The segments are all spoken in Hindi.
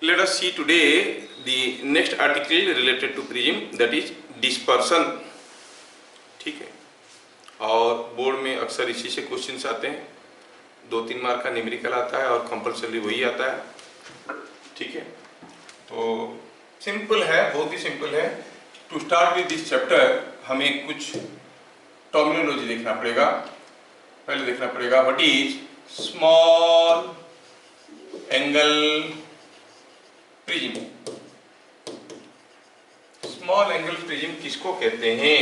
Let us see today the next article related to prism, that is dispersion. ठीक है, और बोर्ड में अक्सर इसी से क्वेश्चंस आते हैं। 2-3 मार्क का न्यूमेरिकल आता है और कंपल्सरी वही आता है। ठीक है, तो सिंपल है, बहुत ही सिंपल है। To start with this chapter हमें कुछ टर्मिनोलॉजी देखना पड़ेगा। पहले देखना पड़ेगा what is small angle prism. Small angle prism किसको कहते हैं?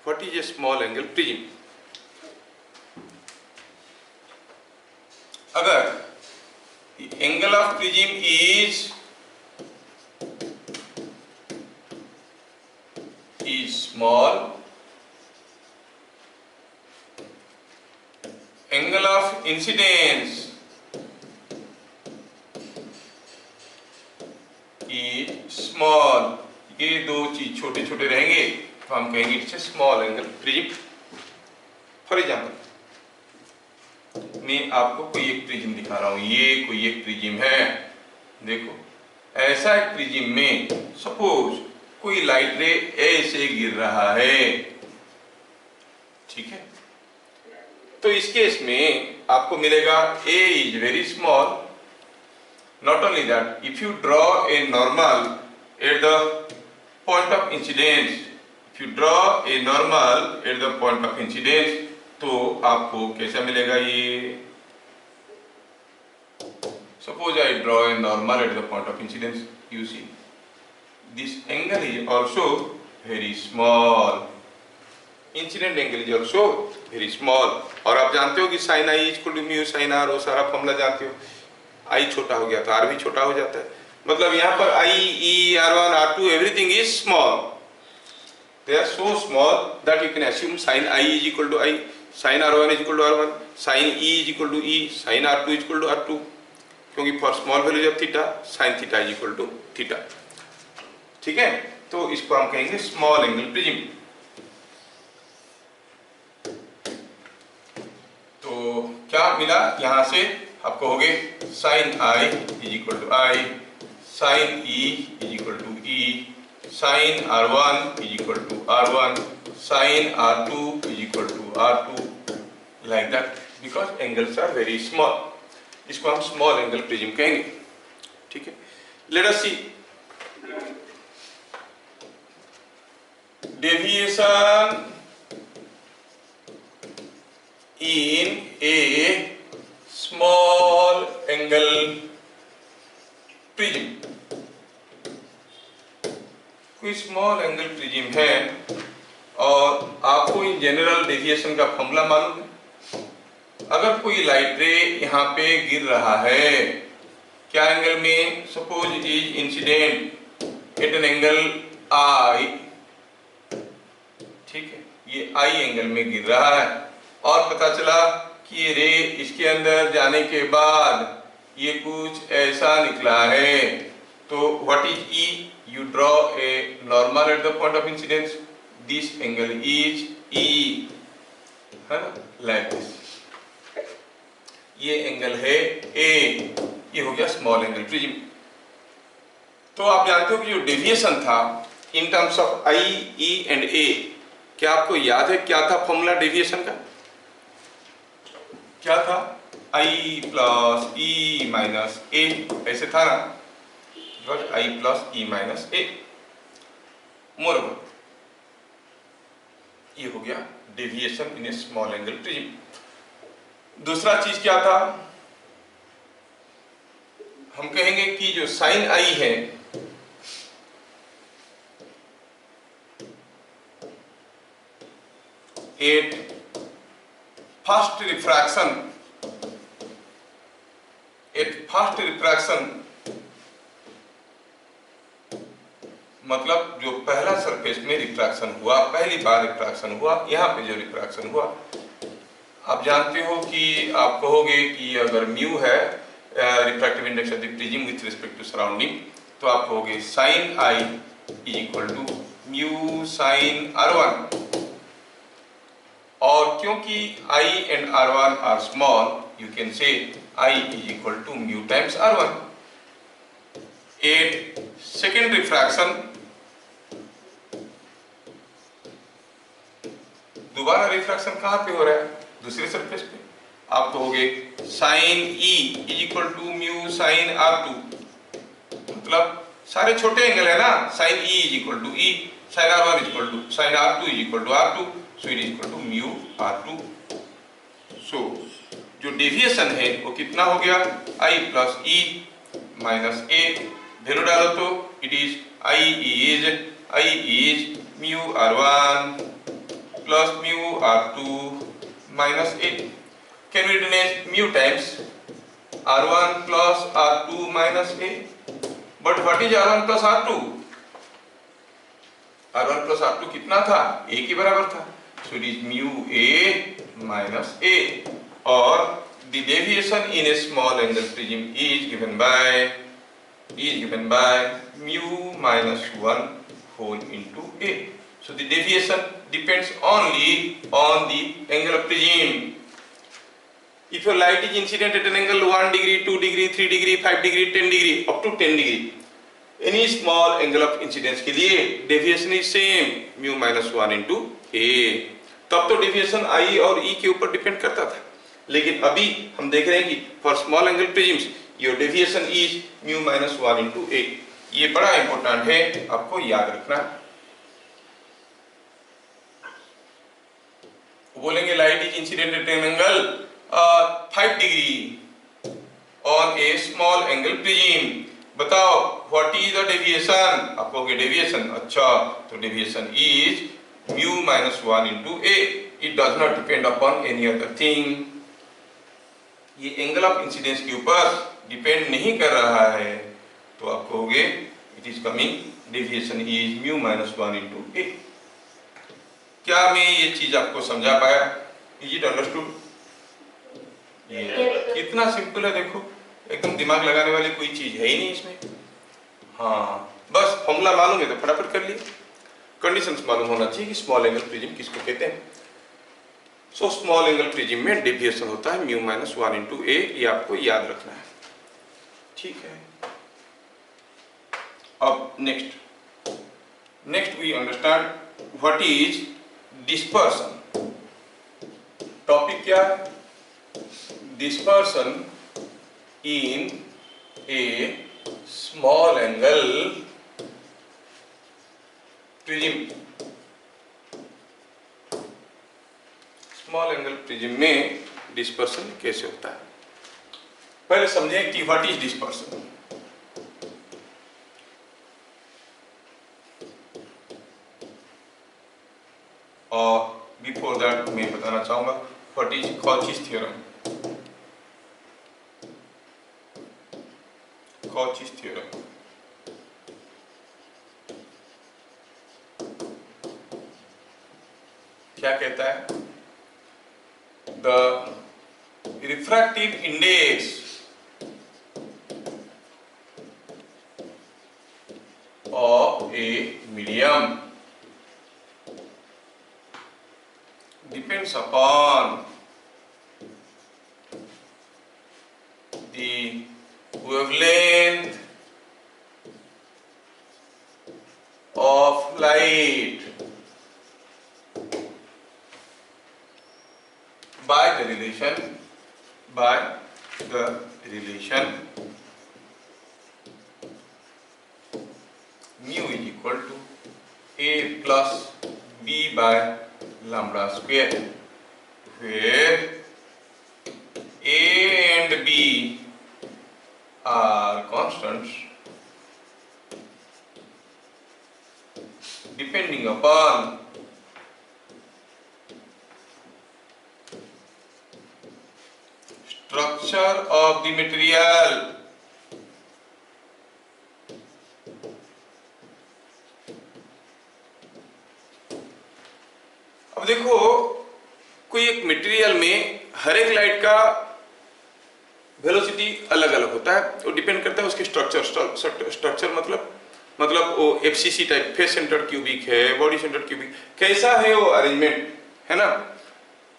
What is a small angle prism? अगर angle of prism is small, angle of incidence is small, ये दो चीज छोटे छोटे रहेंगे तो हम कहेंगे it's small angle prism. For example मैं आपको कोई एक प्रिज्म दिखा रहा हूं, ये कोई एक प्रिज्म है। देखो ऐसा एक प्रिज्म में सपोज कोई लाइट रे ऐसे गिर रहा है, ठीक है, तो इस केस में आपको मिलेगा A is very small. Not only that, if you draw a normal at the point of incidence, if you draw a normal at the point of incidence, तो आपको कैसा मिलेगा? ये suppose I draw a normal at the point of incidence, you see this angle is also very small, incident angle is also very small। और आप जानते हो कि sin i equal to mu sin r, वो सारा फॉर्मूला जानते हो। i छोटा हो गया तो r भी छोटा हो जाता है, मतलब यहाँ पर i, e, r1, r2 everything is small, they are so small that you can assume sin i is equal to i, sin r1 is equal to r1, sin e is equal to e, sin r2 is equal to r2, क्योंकि for small values of theta sin theta is equal to theta। ठीक है, तो इसको हम कहेंगे स्मॉल एंगल प्रिज्म। तो क्या मिला यहां से आपको? हो गए sine i is equal to i, sine e is equal to e, sine r1 is equal to r1, sine r2 is equal to r2, like that, because angles are very small. इसको हम स्मॉल एंगल प्रिज्म कहेंगे। ठीक है, let us see deviation in a small angle prism। कोई स्मॉल एंगल प्रिज्म है और आपको इन जनरल डेविएशन का फॉर्मूला मालूम है। अगर कोई लाइट रे यहाँ पे गिर रहा है, क्या एंगल में? Suppose is incident at an angle I, ठीक है, ये I एंगल में गिर रहा है और पता चला कि ये रे इसके अंदर जाने के बाद ये कुछ ऐसा निकला है, तो what is E? You draw a normal at the point of incidence, this angle is E, है ना, लाइक दिस। ये एंगल है A, ये हो गया स्मॉल एंगल प्रिज्म। तो आप जानते हो कि जो डेविएशन था इन terms of I, E and A, क्या आपको याद है क्या था फॉर्मूला डेविएशन का? क्या था? I plus E minus A, ऐसे था ना, I plus E minus A। Moreover ये हो गया deviation in a small angle prism. दूसरा चीज क्या था? हम कहेंगे कि जो साइन I है, एट फर्स्ट रिफ्रैक्शन, मतलब जो पहला सरफेस में रिफ्रैक्शन हुआ, पहली बार रिफ्रैक्शन हुआ, यहाँ पे जो रिफ्रैक्शन हुआ, आप जानते हो कि आप कहोगे कि अगर म्यू है refractive index of the prism with respect to surrounding, तो आप कहोगे sine i is equal to mu sine r1। और क्योंकि I and R1 are small, you can say I is equal to mu times R1. 8 second refraction, दोबारा रिफ्रैक्शन कहाँ पे हो रहा है? दूसरे सरफेस पे। आप कहोगे sine E is equal to mu sine R2, मतलब सारे छोटे एंगल है ना, sine E is equal to E, sine R1 is equal to sine R2 is equal to R2, so it is equal to mu R2। So जो डेविएशन है वो कितना हो गया? I plus E minus A, value डालो तो it is I is mu R1 plus mu R2 minus A. Can we denote mu times R1 plus R2 minus A? But what is R1 plus R2? R1 plus R2 कितना था? A के बराबर था. So it is mu A minus A. और the deviation in a small angle prism is given by mu minus 1 whole into A. So the deviation depends only on the angle of prism. If your light is incident at an angle 1 degree, 2 degree, 3 degree, 5 degree, 10 degree, up to 10 degree, any small angle of incidence के लिए deviation is same mu minus 1 into A. तब तो deviation I और E के ऊपर डिपेंड करता था, लेकिन अभी हम देख रहे हैं कि for small angle prisms your deviation is mu minus 1 into A. ये बड़ा इंपॉर्टेंट है, आपको याद रखना। बोलेंगे light is incident at an angle 5 degree on A small angle prism, बताओ व्हाट इज द डेविएशन? आप कहोगे डेविएशन, अच्छा तो deviation is mu minus 1 into A, it does not depend upon any other thing. ये एंगल ऑफ इंसिडेंस के ऊपर डिपेंड नहीं कर रहा है, तो आप कहोगे it is coming deviation is mu minus 1 into a. क्या मैं ये चीज आपको समझा पाया? Is it understood? ये कितना सिंपल है, देखो एकदम दिमाग लगाने वाली कोई चीज है ही नहीं इसमें। हाँ, बस फॉर्मूला मालूम है तो फटाफट कर लिए। कंडीशंस मालूम होना चाहिए कि स्मॉल एंगल प्रिज्म किसको कहते हैं। सो स्मॉल एंगल प्रिज्म में डेविएशन होता है म्यू माइनस 1 इंटू ए, ये आपको याद रखना है, ठीक है। अब next we understand what is dispersion. Topic क्या है? Dispersion in a small angle prism. Small angle prism में डिस्पर्सन कैसे होता है? पहले समझें कि व्हाट इज डिस्पर्सन। और बिफोर दैट मैं बताना चाहूंगा what is Cauchy's theorem. Cauchy's theorem क्या कहता है? The refractive index of a medium depends upon the wavelength of light by the relation mu is equal to A plus B by lambda square, where A and B are constants depending upon structure of the material. अब देखो, कोई एक मटेरियल में हर एक लाइट का वेलोसिटी अलग अलग होता है, वो डिपेंड करता है उसके स्ट्रक्चर मतलब वो FCC type, face centred cubic है, बॉडी सेंटर्ड क्यूबिक, कैसा है वो अरेंजमेंट है ना,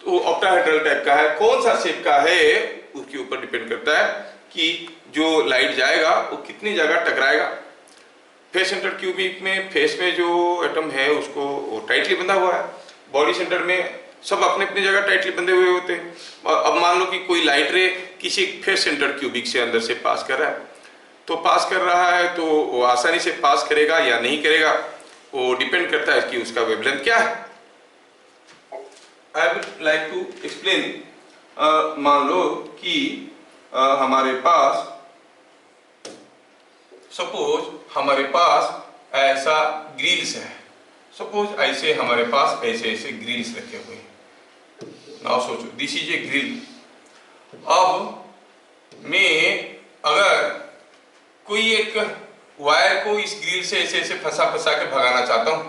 तो ऑक्टाहेड्रल टाइप का है, कौन सा शेप का है उसके ऊपर डिपेंड करता है कि जो लाइट जाएगा वो कितनी जगह टकराएगा। फेस सेंटर क्यूबिक में फेस में जो एटम है उसको वो टाइटली बंधा हुआ है, बॉडी सेंटर में सब अपने अपनी जगह टाइटली बंधे हुए होते हैं। और अब मान लो कि कोई लाइट रे किसी फेस सेंटर क्यूबिक से अंदर से पास कर रहा है, तो पास कर रहा है तो वो आसानी से पास करेगा या नहीं करेगा, वो डिपेंड करता है कि उसका वेवलेंथ क्या है। I would like to explain. मान लो कि हमारे पास सपोज हमारे पास ऐसा ग्रिल्स है, सपोज ऐसे हमारे पास ऐसे ऐसे ग्रिल्स रखे हुए हैं। नाउ सोचो दिस इज ए ग्रिल। अब मैं अगर कोई एक वायर को इस ग्रिल से ऐसे ऐसे फंसा फंसा के भगाना चाहता हूं,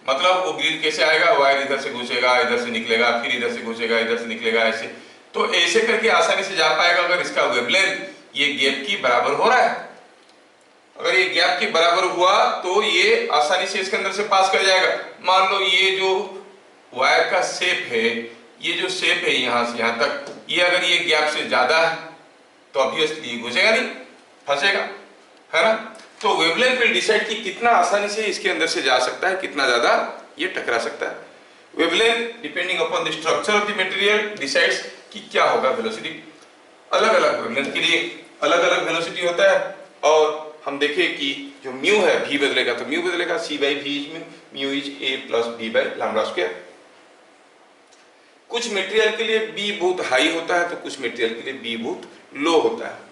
मतलब वो ग्रिल कैसे आएगा, वायर इधर से घुसेगा इधर से निकलेगा, फिर इधर से घुसेगा इधर से निकलेगा, ऐसे तो ऐसे करके आसानी से जा पाएगा अगर इसका वेवलेंथ ये गैप की बराबर हो रहा है। अगर ये गैप के बराबर हुआ तो ये आसानी से इसके अंदर से पास कर जाएगा। मान लो ये जो वायर का शेप है, ये जो शेप है यहां से यहां तक, ये अगर ये गैप से ज्यादा है तो ऑब्वियसली घुसेगा नहीं, फंसेगा, है ना। तो वेवलेंथ विल डिसाइड कि कितना आसानी से इसके अंदर से जा सकता है, कितना ज्यादा ये टकरा सकता है। Wavelength depending upon the structure of the material decides कि क्या होगा वेलोसिटी। अलग अलग वेवलेंथ के लिए अलग अलग वेलोसिटी होता है। और हम देखें कि जो म्यू है v बदलेगा तो म्यू बदलेगा, c by v is mu is a plus b by lambda square. कुछ मटेरियल के लिए b बहुत हाई होता है तो कुछ मटेरियल के लिए b बहुत लो होता है।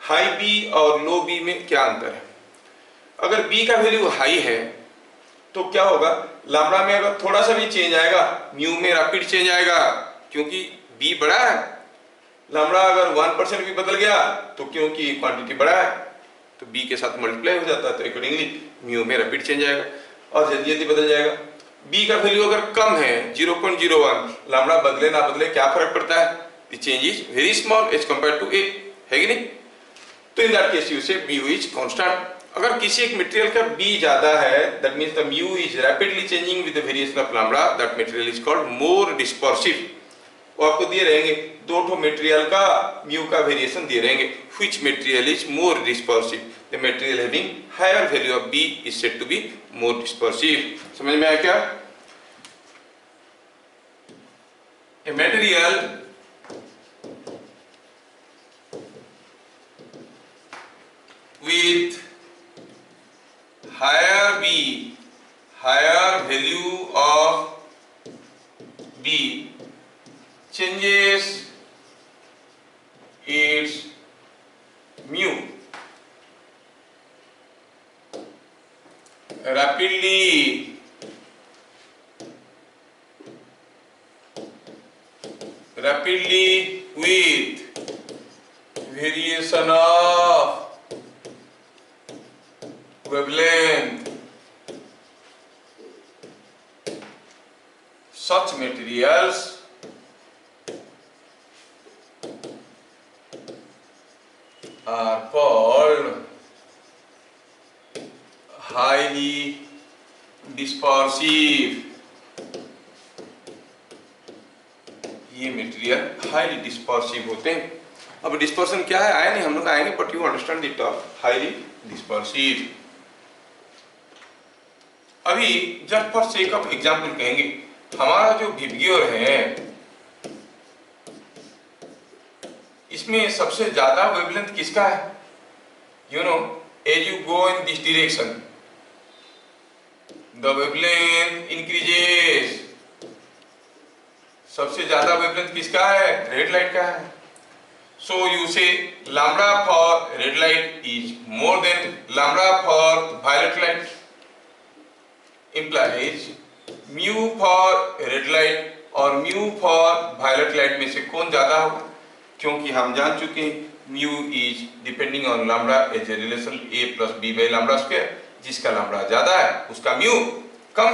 हाई b और लो b में क्या अंतर है? अगर b का वैल्यू हाई है तो क्या होगा, लैम्डा में अगर थोड़ा सा भी चेंज आएगा म्यू में रैपिड चेंज आएगा, क्योंकि b बड़ा है। लैम्डा अगर 1% भी बदल गया तो क्योंकि क्वांटिटी बड़ा है तो b के साथ मल्टीप्लाई हो जाता है, तो अकॉर्डिंगली म्यू में रैपिड चेंज आएगा और जल्दी जल्दी बदल जाएगा। b का वैल्यू अगर कम है 0.01, लैम्डा बदले ना बदले क्या फर्क पड़ता है, the change is very small as compare to a, है कि नहीं। तो in that case you say mu is constant. अगर किसी एक मटेरियल का b ज्यादा है that means the mu is rapidly changing with the variation of lambda, that material is called more dispersive. वो आपको दिए रहेंगे दो ठो मटेरियल का म्यू का वेरिएशन दिए रहेंगे, which material is more dispersive, the material having higher value of b is said to be more dispersive. समझ में आया क्या? A material with higher b, higher value of b changes its mu rapidly with variation of wavelength. Such materials are called highly dispersive. ये मटेरियल हाईली डिस्पर्सिव होते हैं। अब डिस्पर्सन क्या है आया नहीं, हम लोग आएंगे, but you understand the term highly dispersive. अभी just for sake of example कहेंगे, हमारा जो विबग्योर है इसमें सबसे ज्यादा वेवलेंथ किसका है? You know, as you go in this direction the wavelength increases. सबसे ज्यादा वेवलेंथ किसका है? रेड लाइट का है। So you say lambda for red light is more than lambda for violet light, implies mu for red light और mu for violet light में से कौन ज्यादा होगा? क्योंकि हम जान चुके हैं mu is depending on lambda as a relation a plus b by lambda square, जिसका lambda ज्यादा है उसका mu कम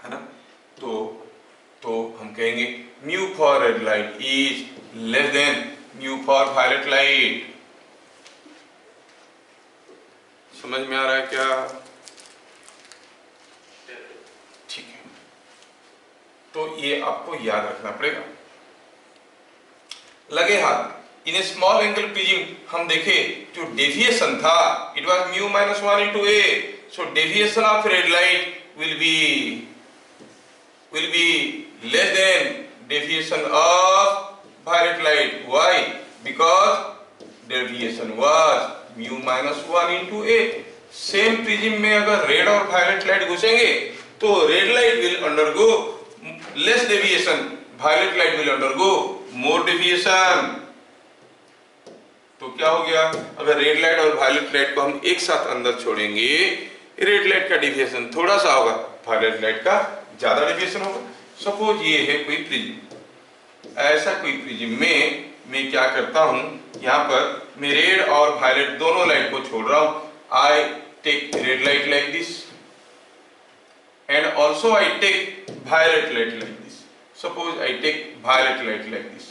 है ना। तो हम कहेंगे mu for red light is less than mu for violet light। समझ में आ रहा है क्या? ठीक है, तो ये आपको याद रखना पड़ेगा। लगे हाथ। इन ए स्मॉल एंगल प्रिज्म हम देखे जो डेविएशन था it was mu minus 1 into a, so deviation of red light will be less than deviation of violet light. Why? Because deviation was mu minus 1 into a. Same prism में अगर रेड और वायलेट लाइट घुसेंगे तो red light will undergo less deviation, violet light will undergo more deviation. तो क्या हो गया, अगर रेड लाइट और वायलेट लाइट को हम एक साथ अंदर छोड़ेंगे, रेड लाइट का डेविएशन थोड़ा सा होगा, वायलेट लाइट का ज्यादा डेविएशन होगा। सपोज ये है कोई प्रिज्म, ऐसा कोई प्रिज्म में मैं क्या करता हूं, यहाँ पर मैं रेड और वायलेट दोनों लाइट को छोड़ रहा हूं। I take red light like this and also I take violet light like this. Suppose I take violet light like this.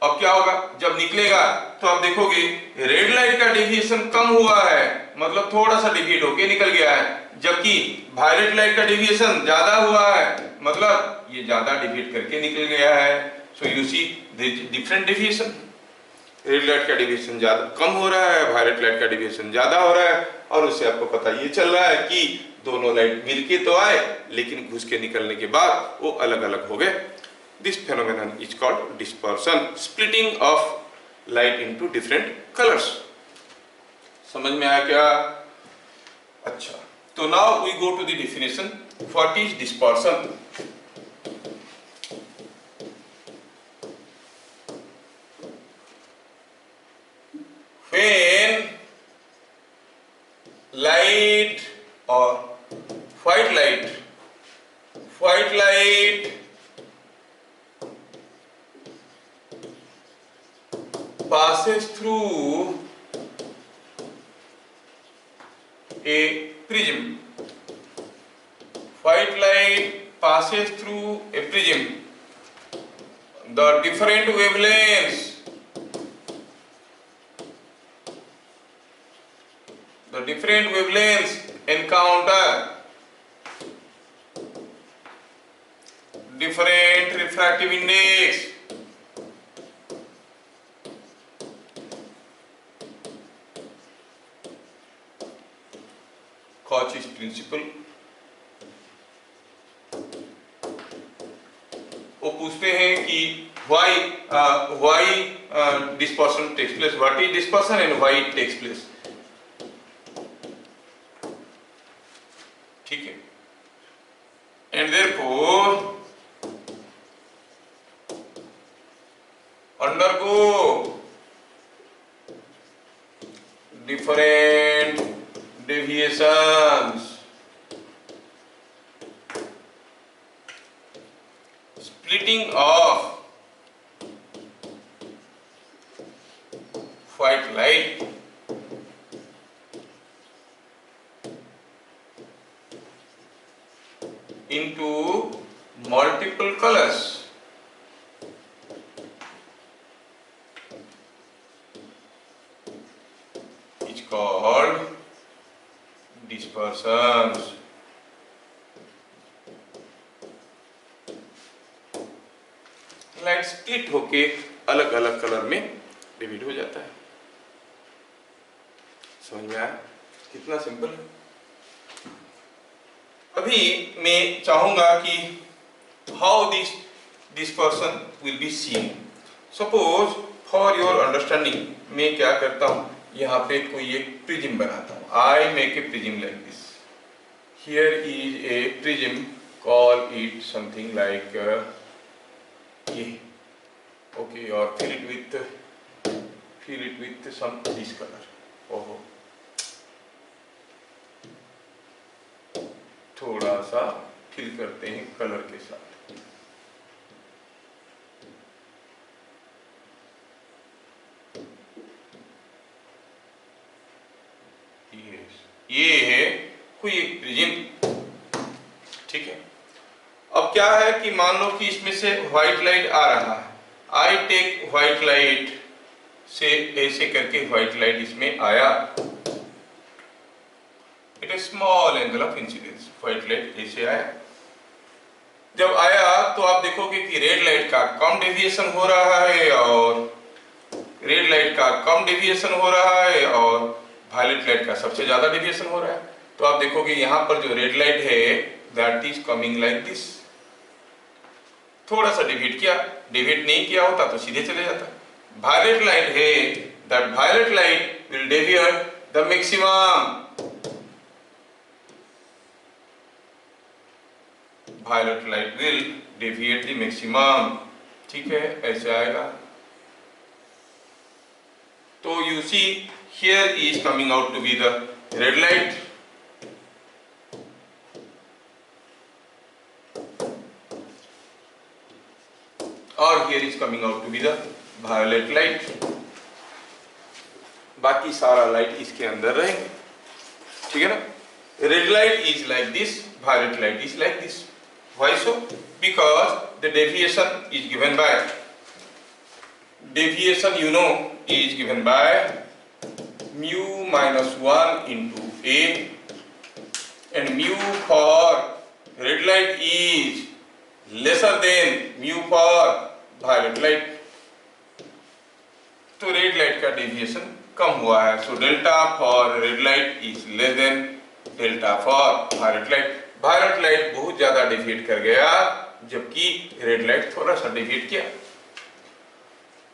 अब क्या होगा, जब निकलेगा तो आप देखोगे रेड लाइट का डेविएशन कम हुआ है, मतलब थोड़ा सा डेविएट होके निकल गया है, जबकि वायलेट लाइट का डेविएशन ज्यादा हुआ है, मतलब ये ज्यादा डेविएट करके निकल गया है। So you see different deviation. Red light का डेविएशन ज्यादा कम हो रहा है, वायलेट लाइट का डेविएशन ज्यादा हो रहा है, और उससे आपको पता ये चल रहा है कि दोनों लाइट मिलके तो आए लेकिन घुस के निकलने के बाद वो अलग अलग हो गए। This phenomenon is called dispersion, splitting of light into different colours. समझ में आया क्या? अच्छा, तो now we go to the definition, what is dispersion. When light or white light passes through a prism, white light passes through a prism, the different wavelengths encounter different refractive index. Cauchy's principle। वो पूछते हैं कि why dispersion takes place, what is dispersion and why it takes place। ठीक है, and therefore undergo different deviations, splitting of white light into multiple colors is called dispersions। Light split होके अलग अलग कलर में डिवाइड हो जाता है। समझ में आया? कितना सिंपल है। अभी मैं चाहूंगा कि how this dispersion will be seen. Suppose for your understanding मैं क्या करता हूं, यहाँ पे कोई एक प्रिज्म बनाता हूं। I make a prism like this, here is a prism, call it something like ये, ओके, और fill it with some this colour. ओहो, थोड़ा सा फिल करते हैं कलर के साथ। ये है कोई एक प्रिज्म, ठीक है। अब क्या है कि मान लो कि इसमें से व्हाइट लाइट आ रहा है, आई टेक व्हाइट लाइट से ऐसे करके व्हाइट लाइट इसमें आया, it is small angle of incidence, white light ऐसे आया। जब आया तो आप देखोगे कि रेड लाइट का कम डेविएशन हो रहा है और रेड लाइट का कम डेविएशन हो रहा है और वायलेट लाइट का सबसे ज्यादा डेविएशन हो रहा है। तो आप देखोगे यहाँ पर जो रेड लाइट है that is coming like this. थोड़ा सा डेविएट किया, डेविएट नहीं किया होता तो सीधे चले जाता। वायलेट लाइट है that violet light will deviate the maximum, violet light will deviate the maximum. ठीक है, ऐसे आएगा। तो you see here is coming out to be the red light, और here is coming out to be the violet light। बाकी सारा लाइट इसके अंदर रहेंगे, ठीक है ना। Red light is like this, violet light is like this. Why so? Because the deviation is given by, deviation you know is given by mu minus 1 into A, and mu for red light is lesser than mu for violet light। तो रेड लाइट का डेविएशन कम हुआ है, so delta for red light is less than delta for violet light. Violet light बहुत ज्यादा डेविएट कर गया जबकि रेड लाइट थोड़ा सा डेविएट किया।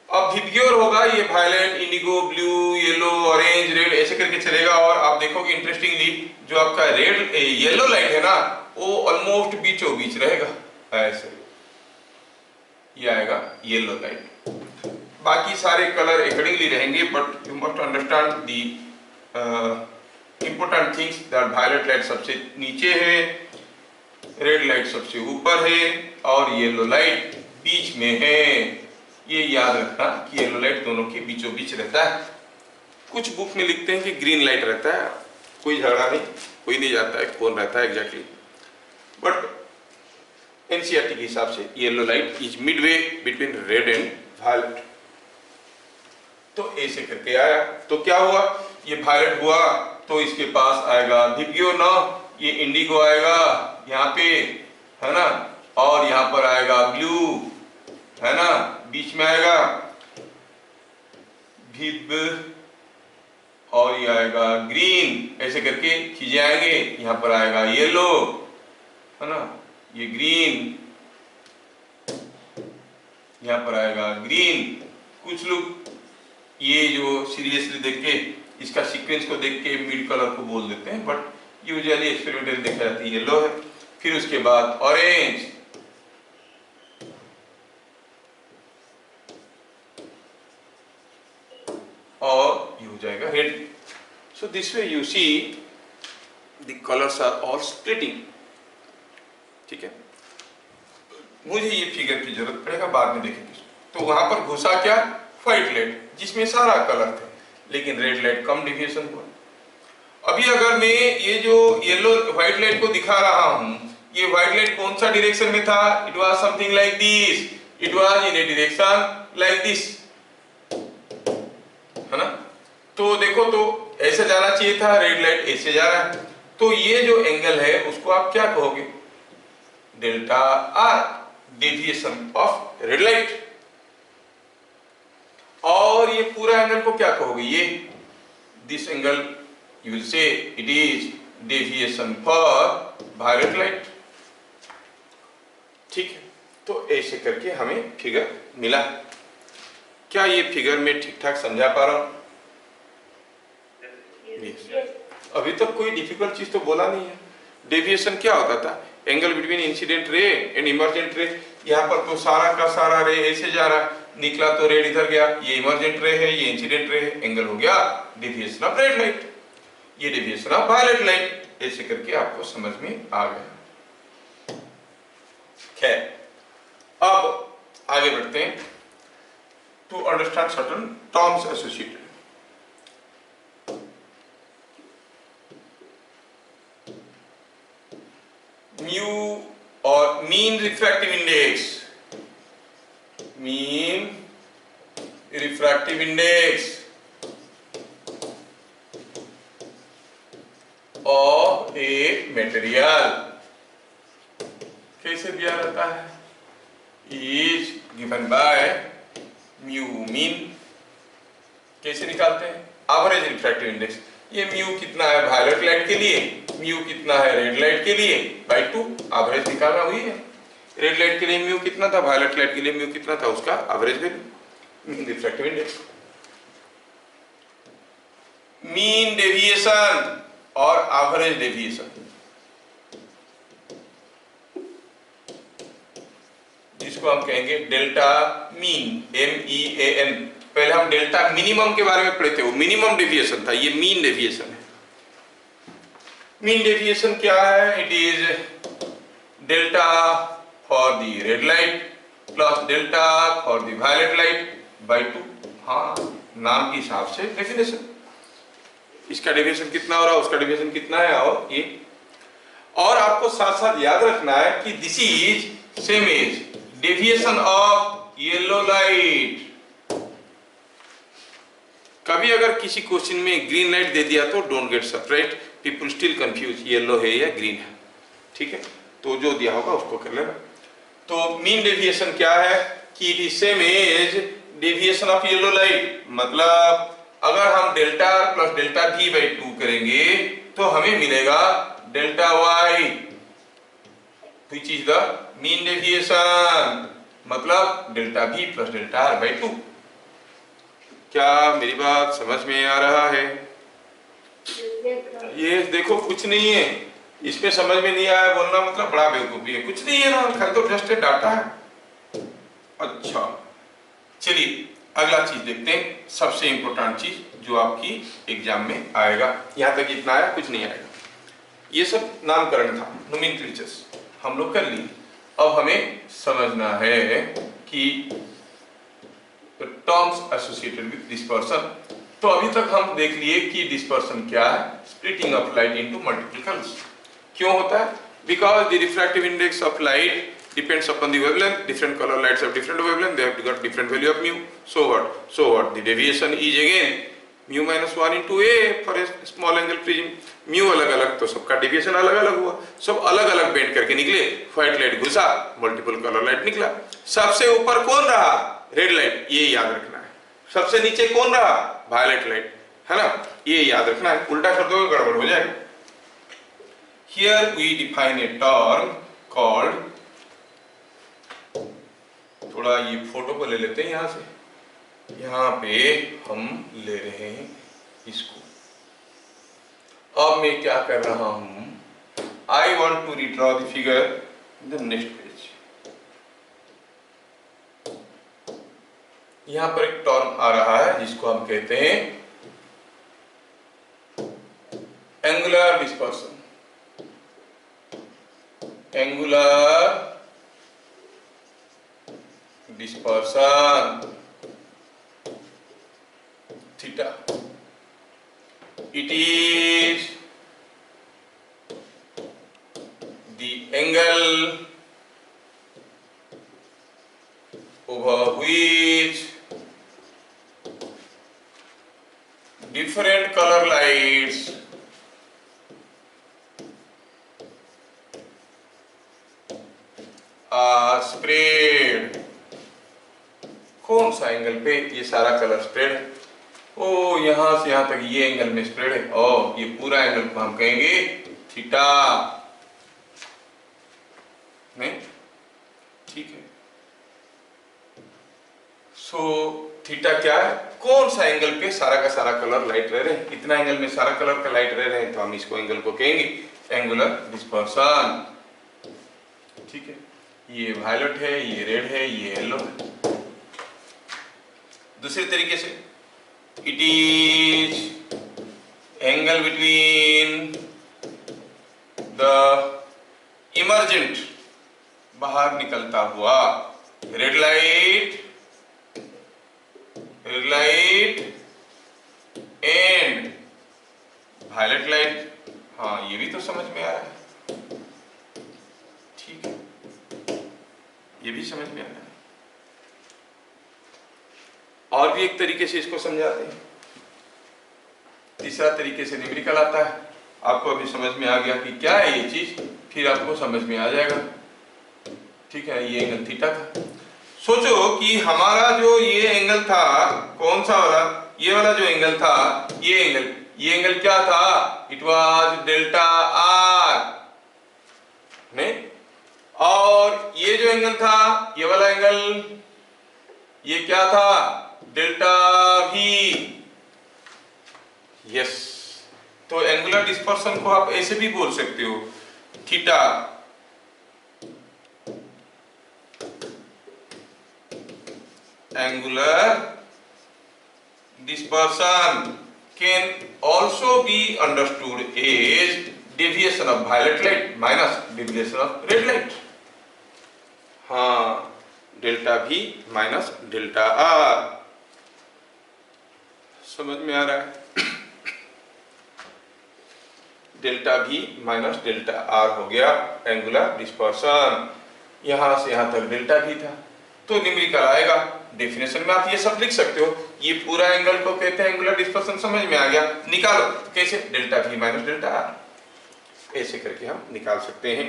अब विबग्योर होगा ये violet, indigo, blue, yellow, orange, red ऐसे करके चलेगा। और आप देखोगे इंटरेस्टिंगली जो आपका रेड येलो लाइट है ना वो ऑलमोस्ट बीचों बीच रहेगा, ऐसे ये आएगा येलो लाइट। बाकी सारे कलर अकॉर्डिंगली रहेंगे, but you must understand the important things that violet light सबसे नीचे है, रेड लाइट सबसे ऊपर है और येलो लाइट बीच में है। ये याद रखना कि येलो लाइट दोनों के बीचों बीच रहता है। कुछ बुक में लिखते हैं कि ग्रीन लाइट रहता है, कोई झगड़ा नहीं, कोई नहीं जानता है कौन रहता है एग्जैक्टली, बट एनसीईआरटी के हिसाब से yellow light is midway between red and violet. तो ऐसे करके आया तो क्या हुआ, ये वायलेट हुआ तो इसके पास आएगा विबग्योर ना, ये इंडिगो आएगा यहाँ पे, है ना, और यहाँ पर आएगा ब्लू, है ना, बीच में आएगा विब, और ये आएगा ग्रीन, ऐसे करके चीजें आएंगे। यहाँ पर आएगा येलो, है ना, ये ग्रीन, यहाँ पर आएगा ग्रीन। कुछ लोग ये जो सीरियसली देख के इसका सीक्वेंस को देख के मिड कलर को बोल देते हैं, बट यूजुअली एक्सपेरिमेंटल देखा जाता है येलो है, फिर उसके बाद ऑरेंज, और ये हो जाएगा red. So this way you see the colours are all splitting. ठीक है, मुझे ये फिगर की जरूरत पड़ेगा बाद में देखेंगे। तो वहां पर घुसा क्या, व्हाइट लाइट जिसमें सारा कलर थे, लेकिन रेड लाइट कम डेविएशन हुआ। अभी अगर मैं ये जो येलो व्हाइट लाइट को दिखा रहा हूं, ये व्हाइट लाइट कौन सा डायरेक्शन में था, it was something like this, it was in A direction like this, है ना। तो देखो तो ऐसे जाना चाहिए था, रेड लाइट ऐसे जा रहा है, तो ये जो एंगल है उसको आप क्या कहोगे, delta R, deviation of red light. और ये पूरा एंगल को क्या कहोगे, ये this angle you will say it is deviation for violet light. ठीक है, तो ऐसे करके हमें फिगर मिला। क्या ये फिगर में ठीक ठाक समझा पा रहा हूं? अभी तक कोई डिफिकल्ट चीज तो बोला नहीं है। डेविएशन क्या होता था, angle between incident ray and emergent रे। यहाँ पर तो सारा का सारा रे ऐसे जा रहा, निकला तो रेड इधर गया, ये इमर्जेंट रे है, ये इंसिडेंट रे है, एंगल हो गया डेविएशन ऑफ रेड लाइट, ये डेविएशन ऑफ वायलेट लाइट। ऐसे करके आपको समझ में आ गया। खैर, अब आगे बढ़ते हैं to understand certain terms associated. Mu और mean refractive index, mean refractive index of a material. कैसे कैसे दिया रहता है, is given by mu mean. कैसे निकालते हैं, एवरेज रिफ्रैक्टिव इंडेक्स। ये म्यू कितना है वायलेट लाइट के लिए, म्यू कितना है रेड लाइट के लिए, बाय 2 एवरेज निकालना हुई है। रेड लाइट के लिए म्यू कितना था, वायलेट लाइट के लिए म्यू कितना था, उसका average value mean refractive index. Mean deviation और एवरेज डेविएशन, जिसको हम कहेंगे डेल्टा मीन, MEAN। पहले हम डेल्टा मिनिमम के बारे में पढ़े थे, वो मिनिमम डेविएशन था, ये मीन डेविएशन है। मीन डेविएशन क्या है, it is delta for the red light plus delta for the violet light by 2। हाँ, नाम के हिसाब से डेफिनेशन, इसका डेविएशन कितना हो रहा है, उसका डेविएशन कितना है, और ये। और आपको साथ साथ याद रखना है कि this is same as deviation of yellow light. कभी अगर किसी क्वेश्चन में ग्रीन लाइट दे दिया तो don't get surprised, people still confuse yellow है या ग्रीन है, ठीक है। तो जो दिया होगा उसको कर लेना। तो मीन डेविएशन क्या है कि it is same as deviation of yellow light. मतलब अगर हम delta plus delta V by 2 करेंगे तो हमें मिलेगा delta Y, which is the mean deviation, मतलब delta V plus delta R by 2। क्या मेरी बात समझ में आ रहा है? ये देखो कुछ नहीं है इसमें, समझ में नहीं आया बोलना मतलब बड़ा बेवकूफी है, कुछ नहीं है ना, खाली तो जस्ट डाटा है। अच्छा चलिए अगला चीज देखते हैं, सबसे इंपॉर्टेंट चीज जो आपकी एग्जाम में आएगा। यहां तक इतना आया, कुछ नहीं आएगा। ये सब नामकरण था, नोमेनक्लेचर्स हम लोग कर लिए। अब हमें समझना है कि टर्म्स एसोसिएटेड विद डिस्पर्सन। तो अभी तक हम देख लिए कि डिस्पर्सन क्या है, splitting of light into multiple colours. क्यों होता है? Because the refractive index of light depends upon the wavelength. Different color lights have different wavelength, they have got different value of mu. So what the deviation is again mu minus 1 into a for a small angle prism. mu अलग अलग तो सबका deviation अलग अलग हुआ, सब अलग अलग बेंड करके निकले। व्हाइट लाइट घुसा, मल्टीपल कलर लाइट निकला। सबसे ऊपर कौन रहा? रेड लाइट, ये याद रखना है। सबसे नीचे कौन रहा? वायलेट लाइट, है ना, ये याद रखना है। उल्टा कर दोगे गड़बड़ हो जाएगा। Here we define a term called, थोड़ा ये फोटो को ले लेते हैं यहां से, यहां पे हम ले रहे हैं इसको। अब मैं क्या कर रहा हूं, I want to redraw the figure in the next page. यहां पर एक टर्म आ रहा है जिसको हम कहते हैं angular dispersion. Angular dispersion theta, it is the angle over which different color lights are spread। कौन सा एंगल पे ये सारा कलर स्प्रेड है? ओ यहां से यहां तक ये एंगल में स्प्रेड है, और ये पूरा एंगल को हम कहेंगे थीटा। नहीं ठीक है। सो थीटा क्या है? कौन सा एंगल पे सारा का सारा कलर लाइट रह रहे हैं। इतना एंगल में सारा कलर का लाइट रह रहे हैं तो हम इसको एंगल को कहेंगे एंगुलर डिस्पर्सन। ठीक है, ये वायलेट है, ये रेड है, ये येलो है। दूसरे तरीके से it is angle between the emergent, बाहर निकलता हुआ red light and violet light. हाँ ये भी तो समझ में आ रहा है, ठीक है, ये भी समझ में आ रहा है। और भी एक तरीके से इसको समझाते हैं, तीसरा तरीके से न्यूमेरिकल आता है। आपको अभी समझ में आ गया कि क्या है ये चीज, फिर आपको समझ में आ जाएगा। ठीक है, ये एंगल थीटा था। सोचो कि हमारा जो ये एंगल था, कौन सा वाला, ये वाला जो एंगल था, ये एंगल क्या था, इट वाज डेल्टा आर, नहीं? और ये जो एंगल था, ये वाला एंगल, ये क्या था, डेल्टा वी। यस, तो एंगुलर डिस्पर्सन को आप ऐसे भी बोल सकते हो, theta angular dispersion can also be understood as deviation of violet light minus deviation of red light. हाँ, delta V minus delta R, समझ में आ रहा है? Delta V minus delta R हो गया एंगुलर डिस्पर्सन। यहां से यहां तक डेल्टा V था, तो न्यूमेरिकल आएगा। डेफिनेशन में आप ये सब लिख सकते हो। ये पूरा एंगल को कहते हैं एंगुलर डिस्पर्सन, समझ में आ गया? निकालो तो कैसे, delta V minus delta R, ऐसे करके हम निकाल सकते हैं।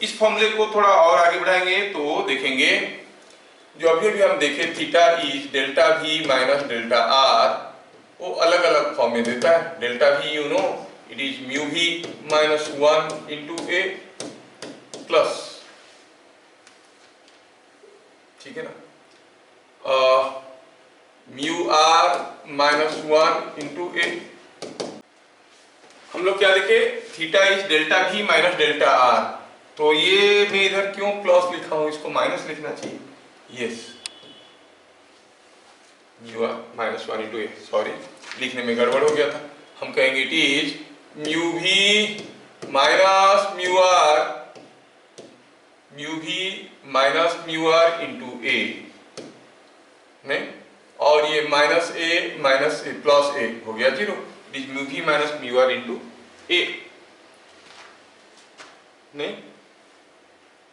इस फॉर्मूले को थोड़ा और आगे बढ़ाएंगे तो देखेंगे, जो अभी अभी हम देखे theta is delta V minus delta R, वो अलग अलग फॉर्म में देता है। Delta V you know it is mu V minus 1 into A plus, ठीक है ना, mu R minus 1 into A। हम लोग क्या देखे, theta is delta V minus delta R, तो ये मैं इधर क्यों प्लस लिखा हूं, इसको माइनस लिखना चाहिए। Yes, mu R minus 1 into A, sorry लिखने में गड़बड़ हो गया था। हम कहेंगे it is mu V minus mu R into A, नहीं, और ये माइनस ए प्लस ए हो गया 0, it is mu V minus mu R into A, नहीं,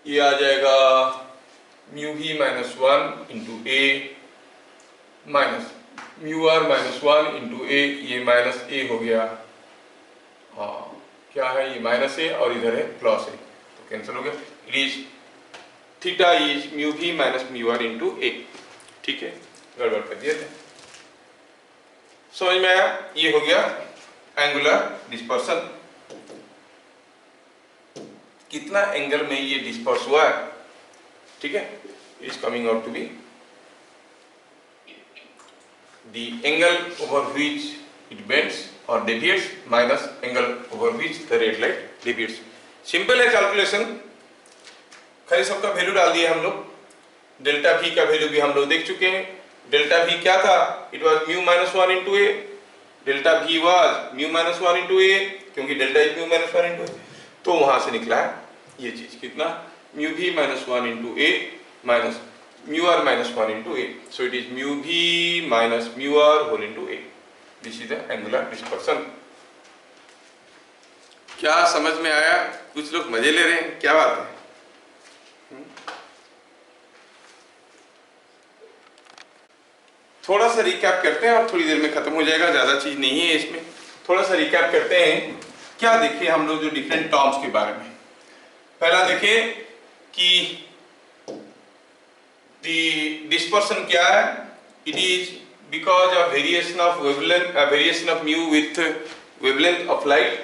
ये आ जाएगा mu V minus 1 into A minus mu R minus 1 into A, ये माइनस A हो गया। हाँ, क्या है, ये माइनस A और इधर है प्लस A, तो कैंसिल हो गया। It is theta is mu V minus mu R into A, ठीक है, गड़बड़ कर दिए थे, समझ में आया? ये हो गया एंगुलर डिस्पर्सन। कितना एंगल में ये डिस्पर्स हुआ है, ठीक है, is coming out to be the angle over which it bends or deviates minus angle over which the red light deviates। Simple है कैलकुलेशन, खाली सबका वैल्यू डाल दिए हम लोग। डेल्टा V का वैल्यू भी हम लोग देख चुके हैं। डेल्टा V क्या था, it was mu minus 1 into A, delta V was mu minus 1 into A, क्योंकि delta is mu minus 1 into A, तो वहां से निकला है ये चीज, कितना, mu V minus 1 into A minus mu R minus 1 into A, so it is mu V minus mu R whole into A। This is the angular dispersion। क्या समझ में आया? कुछ लोग मजे ले रहे हैं, क्या बात है? थोड़ा सा रिकैप करते हैं और थोड़ी देर में खत्म हो जाएगा, ज्यादा चीज नहीं है इसमें। थोड़ा सा रिकैप करते हैं, क्या देखे हम लोग जो डिफरेंट टर्म्स के बारे में। पहला देखे कि the dispersion क्या है, it is because of variation of wavelength, variation of mu with wavelength of light,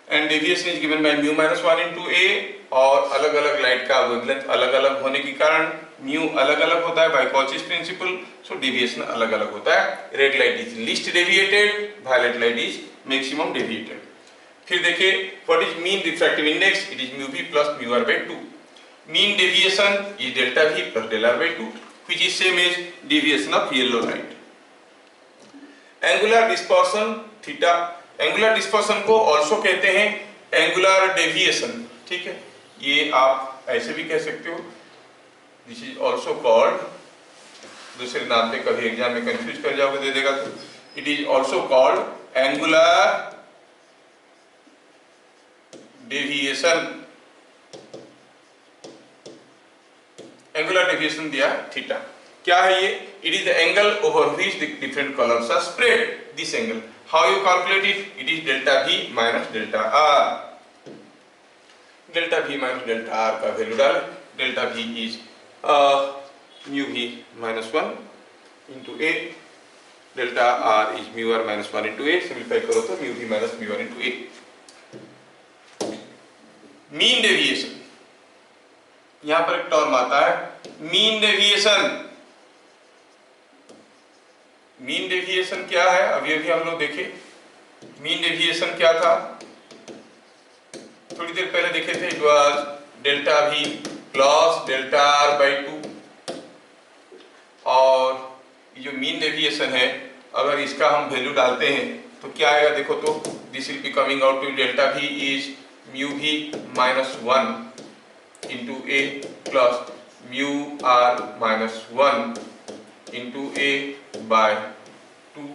and deviation is given by mu minus 1 into A, और अलग अलग लाइट का वेवलेंथ अलग अलग होने के कारण mu अलग अलग होता है by Cauchy's principle, so deviation अलग अलग होता है। Red light is least deviated, violet light is maximum deviated। फिर देखिए what is mean refractive index, it is mu V plus mu R by 2। Mean deviation is delta V plus del R by 2, which is same as deviation of yellow light। Angular dispersion theta, angular dispersion को also कहते हैं angular deviation, ठीक है, ये आप ऐसे भी कह सकते हो। This is also called, दूसरे नाम पे कभी एग्जाम में कंफ्यूज कर जाओगे दे देगा तो, it is also called angular deviation। Angular deviation दिया थीटा, क्या है ये, it is the angle over which the different colours are spread. This angle, how you calculate it, it is delta V minus delta R। Delta V minus delta R का वैल्यू डालें। Delta V is mu V minus 1 into A, delta R is mu R minus 1 into A. Simplify करो तो mu V minus mu R into ए। मीन डेविएशन, यहां पर एक टर्म आता है मीन डेविएशन। मीन डेविएशन क्या है, अभी अभी हम लोग देखे। मीन डेविएशन क्या था, थोड़ी देर पहले देखे थे। It was delta V plus delta R by 2। और ये जो मीन डेविएशन है, अगर इसका हम वैल्यू डालते हैं तो क्या आएगा देखो तो, this will be coming out to delta V is mu V minus 1 into A plus mu R minus 1 into A by 2।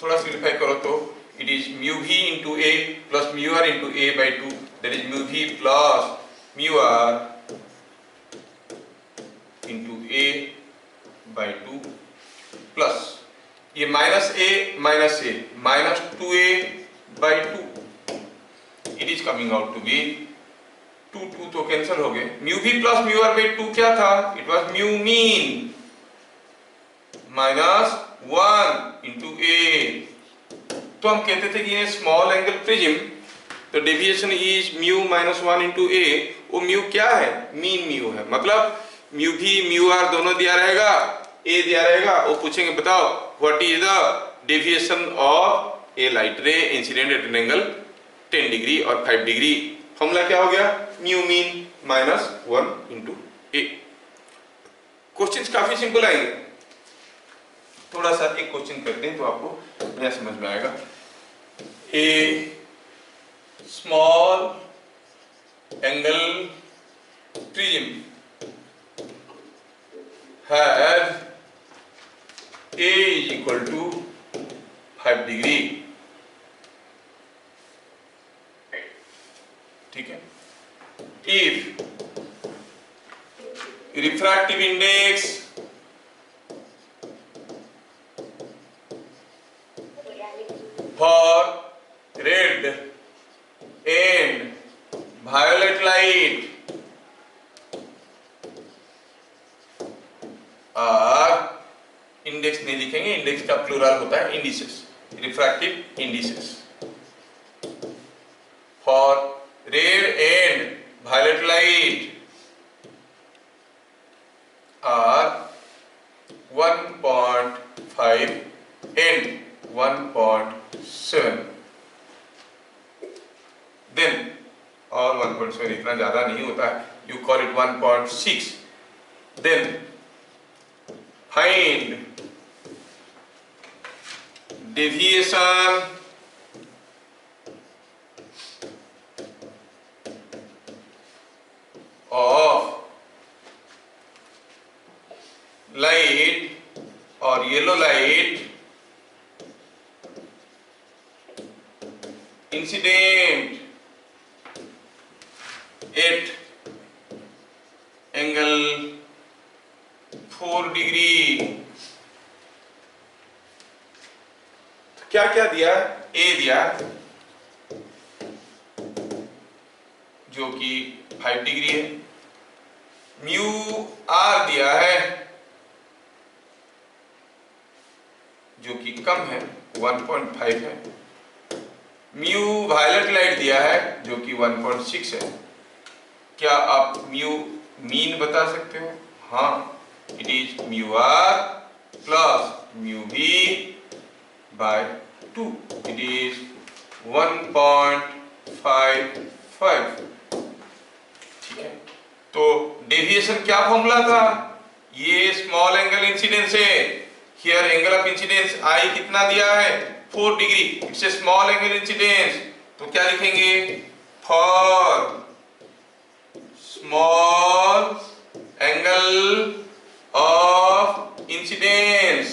थोड़ा सिंप्लीफाई करो तो it is mu v into a plus mu r into a by 2, that is mu v plus mu r into a by 2 plus ये minus a minus 2a by 2, it is coming out to be 2 तो कैंसिल हो गए। mu v plus mu r by 2 क्या था, it was mu mean minus 1 into a। तो हम कहते थे कि ये स्मॉल एंगल प्रिज्म, तो deviation is mu minus 1 into a. वो म्यू क्या है, मीन म्यू है, मतलब म्यू भी म्यू आर दोनों दिया रहेगा, ए दिया रहेगा। वो पूछेंगे बताओ what is the deviation of A light ray incident at an angle 10 degree और 5 डिग्री। फॉर्मूला क्या हो गया, म्यू मीन माइनस 1 इंटू ए। क्वेश्चन काफी सिंपल आएंगे। थोड़ा सा एक क्वेश्चन करते हैं तो आपको नया समझ में आएगा। A small angle prism has A is equal to 5 degree, ठीक है। If refractive index for red and violet light are, index नहीं लिखेंगे, इंडेक्स का प्लूरल होता है indices, refractive indices. For red and violet light are 1.5 and 1.7, then और 1.7 इतना ज्यादा नहीं होता है, you call it 1.6, then find deviation of light or yellow light incident at angle 4 degree. क्या क्या दिया, ए दिया जो कि 5 डिग्री है, म्यू आर दिया है जो कि कम है 1.5 है, म्यू वायलेट लाइट दिया है जो कि 1.6 है। क्या आप म्यू मीन बता सकते हो, हाँ, it is mu R plus mu V by 2, it is 1.55, ठीक है। तो डेविएशन क्या फॉर्मूला था, ये स्मॉल एंगल इंसिडेंस है, here angle of incidence I कितना दिया है 4 degree, it's a small angle incidence. तो क्या लिखेंगे, for small angle of incidence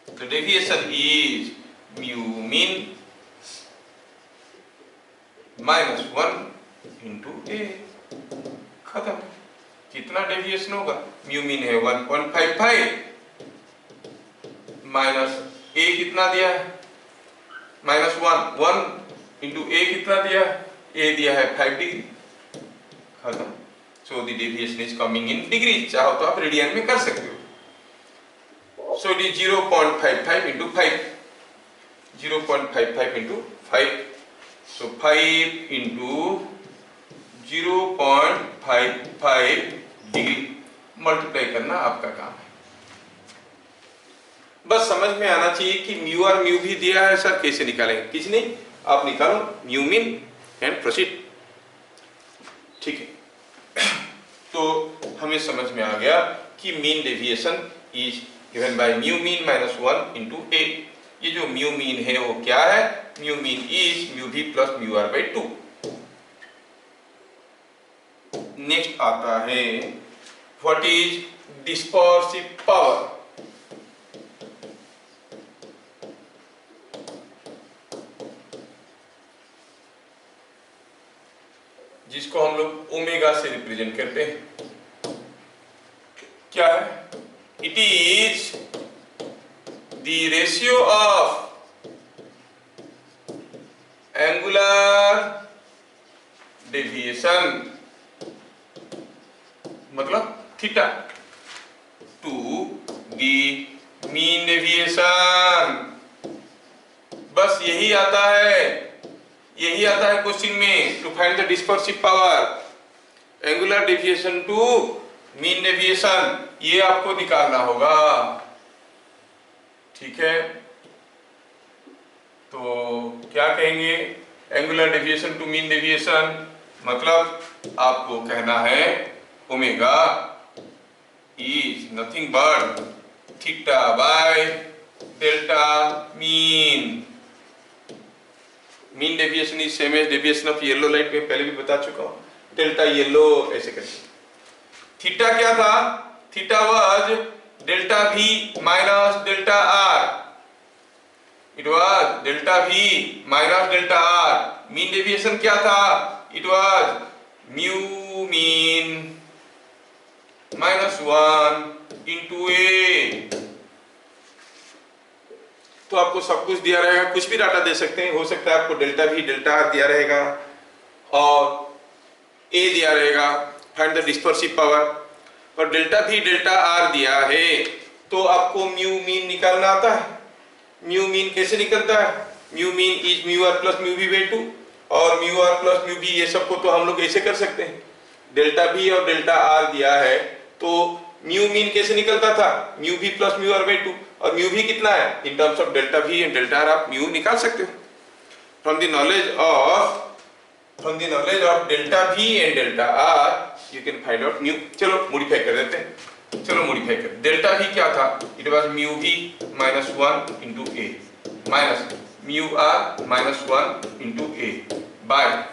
the deviation is mu mean minus 1 into a, खत्म। कितना डेविएशन होगा, म्यू मीन है 1.55 माइनस ए कितना दिया है -1 इंटू ए कितना दिया, ए दिया है 5 डिग्री, खत्म। So the deviation is coming in degree, चाहो तो आप रेडियन में कर सकते हो। सो it is 0.55 into 5, 0.55 into 5, so 5 into 0.55 degree multiply करना आपका काम है। बस समझ में आना चाहिए कि म्यू और म्यू भी दिया है सर, कैसे निकालेंगे, किस नहीं, आप निकालो म्यू मीन एंड प्रोसीड, ठीक है। तो हमें समझ में आ गया कि mean deviation is given by mu mean minus 1 into ए। ये जो म्यू मीन है वो क्या है, mu mean is mu V plus mu R by 2। Next आता है व्हाट इज डिस्पर्सिव पावर। जिसको हम लोग ओमेगा से रिप्रेजेंट करते हैं, क्या है, it is the ratio of angular deviation मतलब theta to the mean deviation. बस यही आता है, यही आता है क्वेश्चन में, to find the dispersive power angular deviation to mean deviation, ये आपको निकालना होगा, ठीक है। तो क्या कहेंगे, angular deviation to mean deviation मतलब आपको कहना है omega is nothing but theta by delta mean. Mean deviation is same as deviation of yellow light, में पहले भी बता चुका हूं, डेल्टा येलो ऐसे करके। थीटा क्या था, theta was delta V minus delta R, it was delta V minus delta R. Mean deviation क्या था, it was mu mean minus 1 into ए। तो आपको सब कुछ दिया रहेगा, कुछ भी डाटा दे सकते हैं, हो सकता है आपको डेल्टा भी डेल्टा आर दिया रहेगा और ए दिया रहेगा, फाइंड द डिस्पर्सिव पावर, और डेल्टा भी डेल्टा आर दिया है तो आपको म्यू मीन निकालना आता है। म्यू मीन कैसे निकलता है, mu mean is mu R plus mu V by 2, और mu R plus mu V, ये सबको तो हम लोग ऐसे कर सकते हैं, डेल्टा भी और डेल्टा आर दिया है तो म्यू मीन कैसे निकलता था, mu V plus mu R by 2, और म्यू भी कितना है, in terms of delta V and delta R आप म्यू निकाल सकते हो from the knowledge of delta V and delta R you can find out mu. चलो मॉडिफाई कर देते हैं, चलो मॉडिफाई कर, डेल्टा भी क्या था, it was mu V minus 1 into A minus mu R minus 1 into A by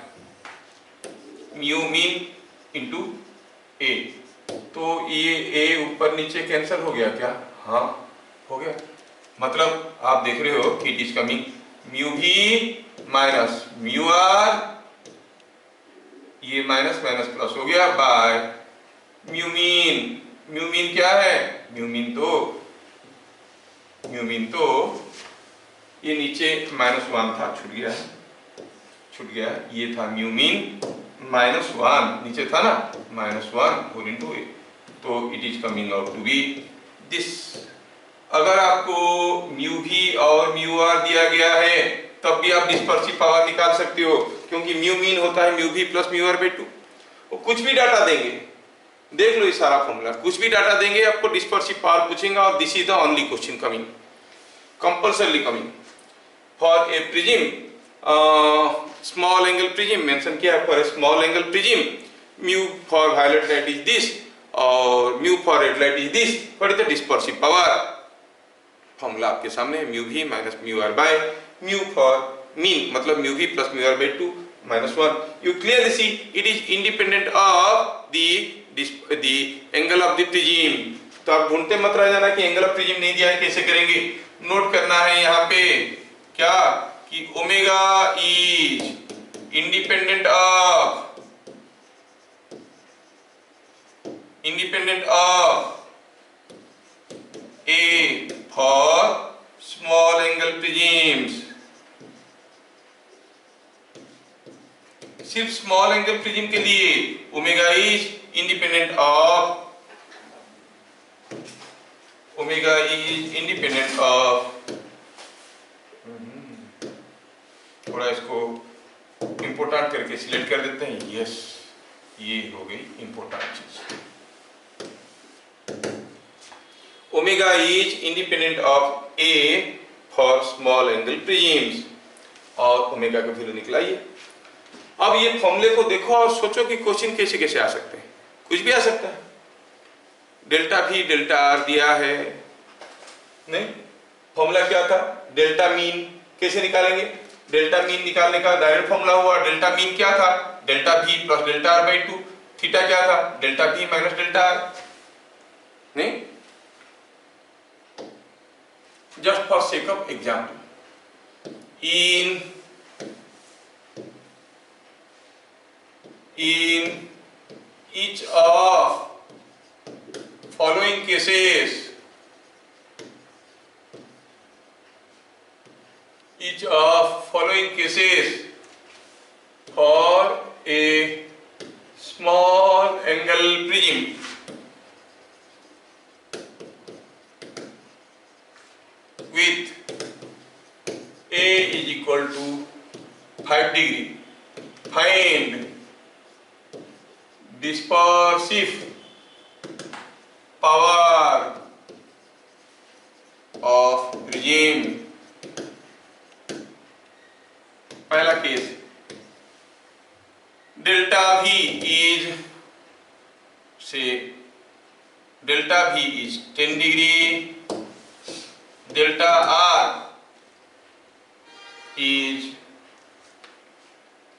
mu mean into ए। तो ये ए ऊपर नीचे कैंसिल हो गया क्या, हाँ हो गया, मतलब आप देख रहे हो कि it is coming mu V minus mu are, ये माइनस माइनस प्लस हो गया bye mu mean. Mu mean क्या है, म्यू मीन तो ये नीचे माइनस 1 था, छूट गया, ये था म्यू मीन माइनस 1, नीचे था ना माइनस 1 होल इंटू ए, तो it is coming out to be this. अगर आपको म्यू भी और म्यू आर दिया गया है तब भी आप डिस्पर्सिव पावर निकाल सकते हो, क्योंकि म्यू मीन होता है mu V plus mu R by 2। वो कुछ भी डाटा देंगे, देख लो ये सारा फॉर्मूला, कुछ भी डाटा देंगे आपको डिस्पर्सिव पावर पूछेंगे, और this is the only question coming, compulsorily coming for a prism, small angle prism mention किया है, for a small angle prism mu for violet light is this और mu for red light is this, what is the dispersive power. Formula आपके सामने है, mu V minus mu R by mu for mean मतलब mu V plus mu R by 2 minus 1. You clearly see it is independent of the angle of the prism. तो आप ढूंढते मत रह जाना कि एंगल ऑफ प्रिज्म नहीं दिया है, कैसे करेंगे। नोट करना है यहाँ पे क्या कि omega is independent of A for small angle prisms सिर्फ स्मॉल एंगल प्रिज्म के लिए ओमेगा इज इंडिपेंडेंट ऑफ थोड़ा इसको इंपोर्टेंट करके सिलेक्ट कर देते हैं। यस, ये हो गई इंपोर्टेंट चीज। Omega is independent of A for small angle prisms, और ओमेगा का वैल्यू निकला ये। अब ये फॉर्मूले को देखो और सोचो कि क्वेश्चन कैसे कैसे आ सकते हैं। कुछ भी आ सकता है। डेल्टा भी डेल्टा आर दिया है, नहीं, फॉर्मूला क्या था? Delta mean. कैसे निकालेंगे? डेल्टा मीन निकालने का डायरेक्ट फॉर्मूला हुआ, डेल्टा मीन क्या था? डेल्टा भी plus delta R by 2। Theta क्या था? डेल्टा भी माइनस डेल्टा आर। नहीं, just for sake of example, in each of following cases, for a small angle prism with A is equal to 5 degree, find dispersive power of prism। पहला case, delta V is, say delta V is 10 degree, delta R is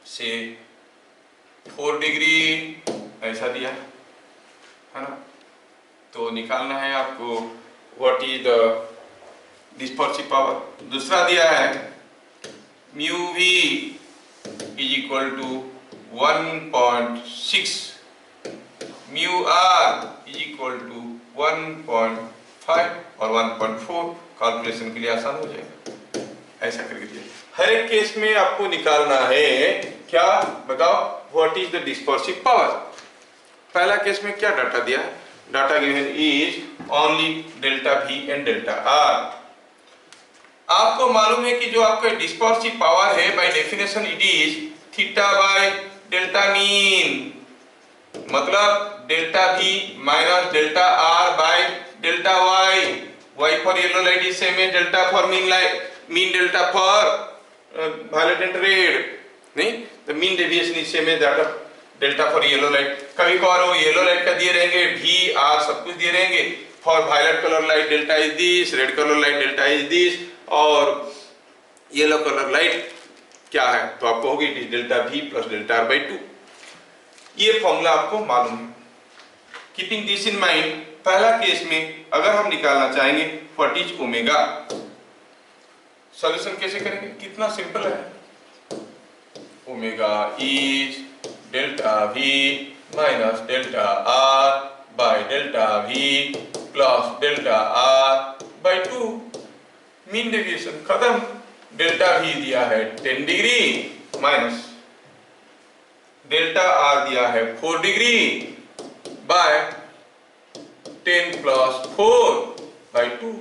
say 4 degree, ऐसा दिया है ना। तो निकालना है आपको what is the dispersive power. दूसरा दिया है mu V is equal to 1.6, mu R is equal to 1.5 और 1.4। कैलकुलेशन के लिए आसान हो जाएगा। ऐसा करके दिया। हर एक केस में आपको निकालना है क्या, बताओ, what is the dispersive power. पहला केस में क्या डाटा दिया है? Data given is only delta V and delta R. आपको मालूम है कि जो आपका डिस्पर्सिव पावर है by definition it is theta by delta mean, मतलब delta V minus delta R by delta Y. Y for yellow light is same as delta for mean light, mean delta for violet and red, नहीं, the mean deviation is same as that of delta for yellow light. कभी कभार वो येलो लाइट का दिए रहेंगे, वी आर सब कुछ दिए रहेंगे। For violet colour light delta is this, red colour light delta is this, और येलो कलर लाइट क्या है, तो आपको होगी delta V plus delta R by 2। ये फॉर्मूला आपको मालूम है। कीपिंग दिस इन माइंड, पहला केस में अगर हम निकालना चाहेंगे व्हाट इज ओमेगा, सॉल्यूशन कैसे करेंगे? कितना सिंपल है। Omega is delta V minus delta R by delta V plus delta R by 2। Mean deviation खत्म। डेल्टा वी दिया है 10 डिग्री माइनस डेल्टा आर दिया है 4 डिग्री बाय 10 प्लस 4 बाय 2।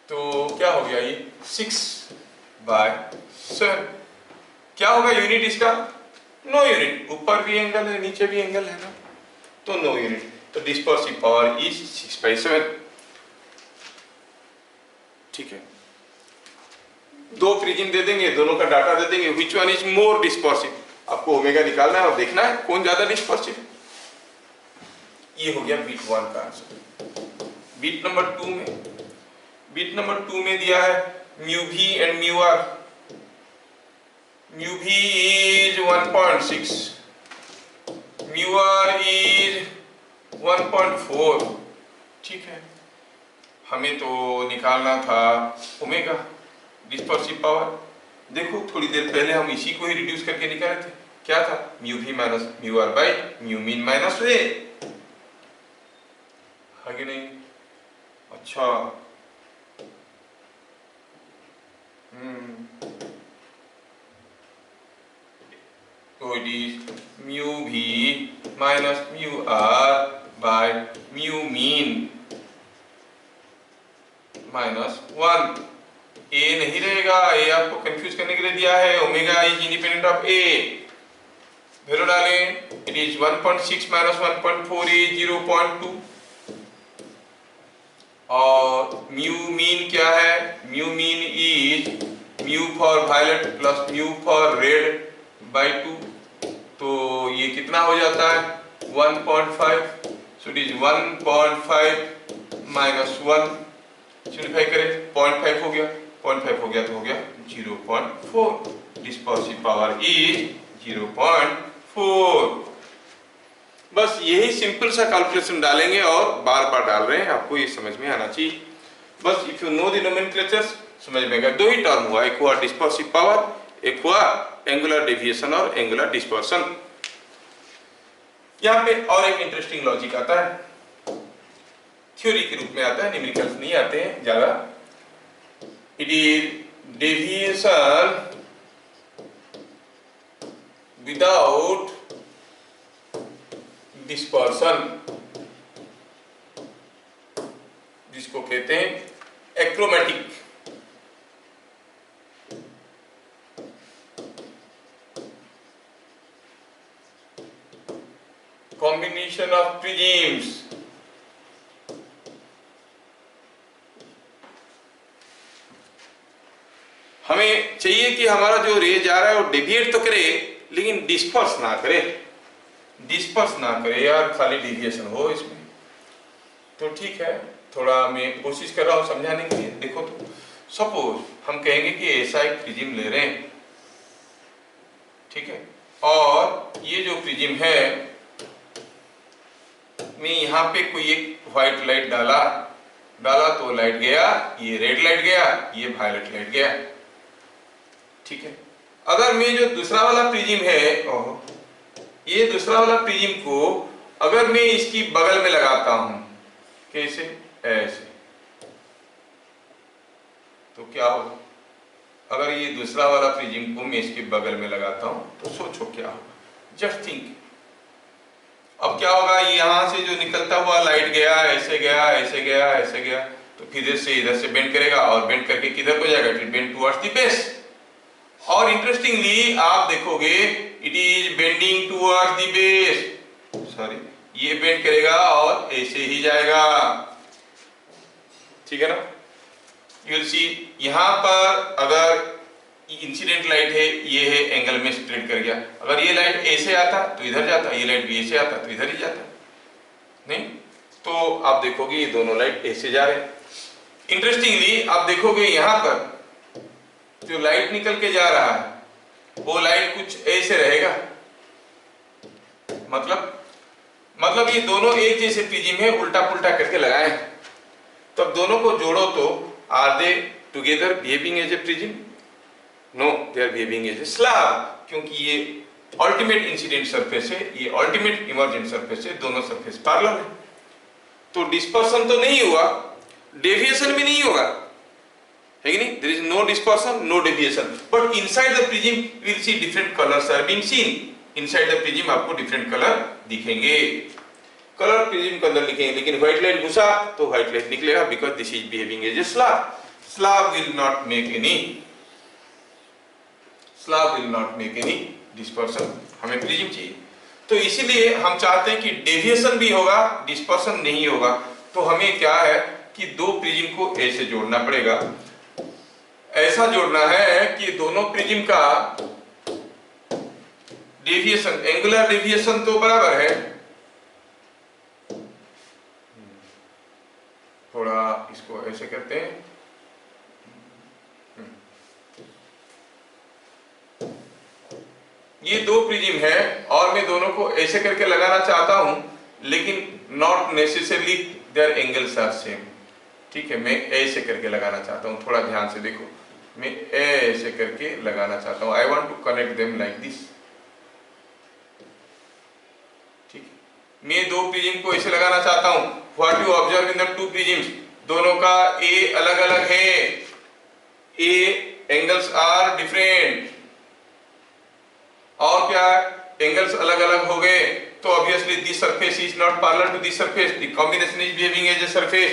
तो क्या हो गया ये 6/7। क्या होगा यूनिट इसका? No unit. ऊपर भी एंगल है, नीचे भी एंगल है ना, तो नो यूनिट। तो डिस्पर्सिव पावर इज 6/7। ठीक है, दो प्रिज्म दे देंगे, दोनों का डाटा दे देंगे, which one is more dispersive. आपको ओमेगा निकालना है और देखना है कौन ज्यादा डिस्पर्सिव है। ये हो गया बीट 1 का आंसर। बीट नंबर 2 में दिया है mu V and mu R. Mu V is 1.6, mu R is 1.4। ठीक है, हमें तो निकालना था ओमेगा, डिस्पर्सिव पावर। देखो थोड़ी देर पहले हम इसी को ही रिड्यूस करके निकाले थे। क्या था? Mu V minus mu R by mu mean minus A, है कि नहीं? अच्छा, तो it is mu V minus mu R by mu mean minus 1। A नहीं रहेगा, ए आपको कंफ्यूज करने के लिए दिया है। Omega is independent of A, value डालें, इट इज 1.6 माइनस 1.4 इज 0.2। और म्यू मीन क्या है? Mu mean is mu for violet plus mu for red by 2। तो ये कितना हो जाता है? 1.5। So it is 1.5 minus 1, simplify करें, 0.5 हो गया, 0.5 हो गया तो हो गया 0.4। Dispersive power is 0.4। बस यही सिंपल सा कैलकुलेशन डालेंगे और बार बार डाल रहे हैं, आपको ये समझ में आना चाहिए। बस इफ यू नो द नोमेनक्लेचर्स समझ में गया। दो ही टर्म हुआ, एक हुआ डिस्पर्सिव पावर, एक हुआ एंगुलर डेविएशन और एंगुलर डिस्पर्सन। यहाँ पे और एक इंटरेस्टिंग लॉजिक आता है, थ्योरी के रूप में आता है, न्यूमेरिकल्स नहीं आते हैं ज्यादा। It is deviation without dispersion, जिसको कहते हैं एक्रोमेटिक। Combination of prisms. हमें चाहिए कि हमारा जो रे जा रहा है वो डेविएट तो करे लेकिन डिस्पर्स ना करे, डिस्पर्स ना करे यार, खाली डेविएशन हो इसमें। तो ठीक है, थोड़ा मैं कोशिश कर रहा हूं समझाने के लिए। देखो तो सपोज हम कहेंगे कि ऐसा एक प्रिज्म ले रहे हैं, ठीक है, और ये जो प्रिज्म है मैं यहाँ पे कोई एक व्हाइट लाइट डाला तो लाइट गया, ये रेड लाइट गया, ये वायलेट लाइट गया, ठीक है। अगर मैं जो दूसरा वाला प्रिज्म है, ये दूसरा वाला प्रिज्म को अगर मैं इसकी बगल में लगाता हूं, कैसे? ऐसे, तो क्या होगा? अगर ये दूसरा वाला प्रिज्म को मैं इसके बगल में लगाता हूं तो सोचो क्या होगा, जस्ट थिंक। अब क्या होगा? यहां से जो निकलता हुआ लाइट गया, ऐसे गया, ऐसे गया, ऐसे गया, तो किधर से इधर से बेंड करेगा और बेंड करके किधर को जाएगा? It bend towards the base. और इंटरेस्टिंगली आप देखोगे it is bending towards the base, sorry, ये बेंड करेगा और ऐसे ही जाएगा, ठीक है ना? यू विल सी यहां पर अगर इंसिडेंट लाइट है, ये है एंगल में स्प्लिट कर गया। अगर ये लाइट ऐसे आता तो इधर जाता, ये लाइट भी ऐसे आता तो इधर ही जाता, नहीं? तो आप देखोगे ये दोनों लाइट ऐसे जा रहे हैं। इंटरेस्टिंगली आप देखोगे यहां पर जो लाइट निकल के जा रहा है वो लाइट कुछ ऐसे रहेगा, मतलब ये दोनों एक जैसे प्रिज्म है, उल्टा पुल्टा करके लगाए, तब दोनों को जोड़ो तो are they together behaving as a prism? No, they are behaving as a slab, क्योंकि ये अल्टीमेट इंसिडेंट सरफेस है, ये अल्टीमेट इमर्जेंट सरफेस है, दोनों सरफेस पैरेलल है। तो डिस्पर्सन तो नहीं हुआ, डेविएशन भी नहीं होगा, है कि नहीं? There is no dispersion, no deviation, but inside the prism we will see different colors are being seen. Inside the prism आपको different color दिखेंगे, कलर प्रिज्म के अंदर लिखेंगे, लेकिन व्हाइट लाइट घुसा तो व्हाइट लाइट निकलेगा, because this is behaving as a slab. Slab will not make any dispersion. हमें प्रिज्म चाहिए, तो इसीलिए हम चाहते हैं कि डेविएशन भी होगा, डिस्पर्सन नहीं होगा। तो हमें क्या है कि दो प्रिज्म को ऐसे जोड़ना पड़ेगा, ऐसा जोड़ना है कि दोनों प्रिज्म का डेविएशन, एंगुलर डेविएशन तो बराबर है, थोड़ा इसको ऐसे करते हैं, ये दो प्रिज्म है और मैं दोनों को ऐसे करके लगाना चाहता हूं, लेकिन not necessarily their angles are same, ठीक है। मैं ऐसे करके लगाना चाहता हूं, थोड़ा ध्यान से देखो, मैं ऐसे करके लगाना चाहता हूं, I want to connect them like this, ठीक है। मैं दो प्रिज्म को ऐसे लगाना चाहता हूं, what you observe in the two prisms, दोनों का ए अलग अलग है, ए एंगल्स आर डिफरेंट, और क्या एंगल्स अलग अलग हो गए तो obviously this surface is not parallel to this surface, the combination is behaving as a surface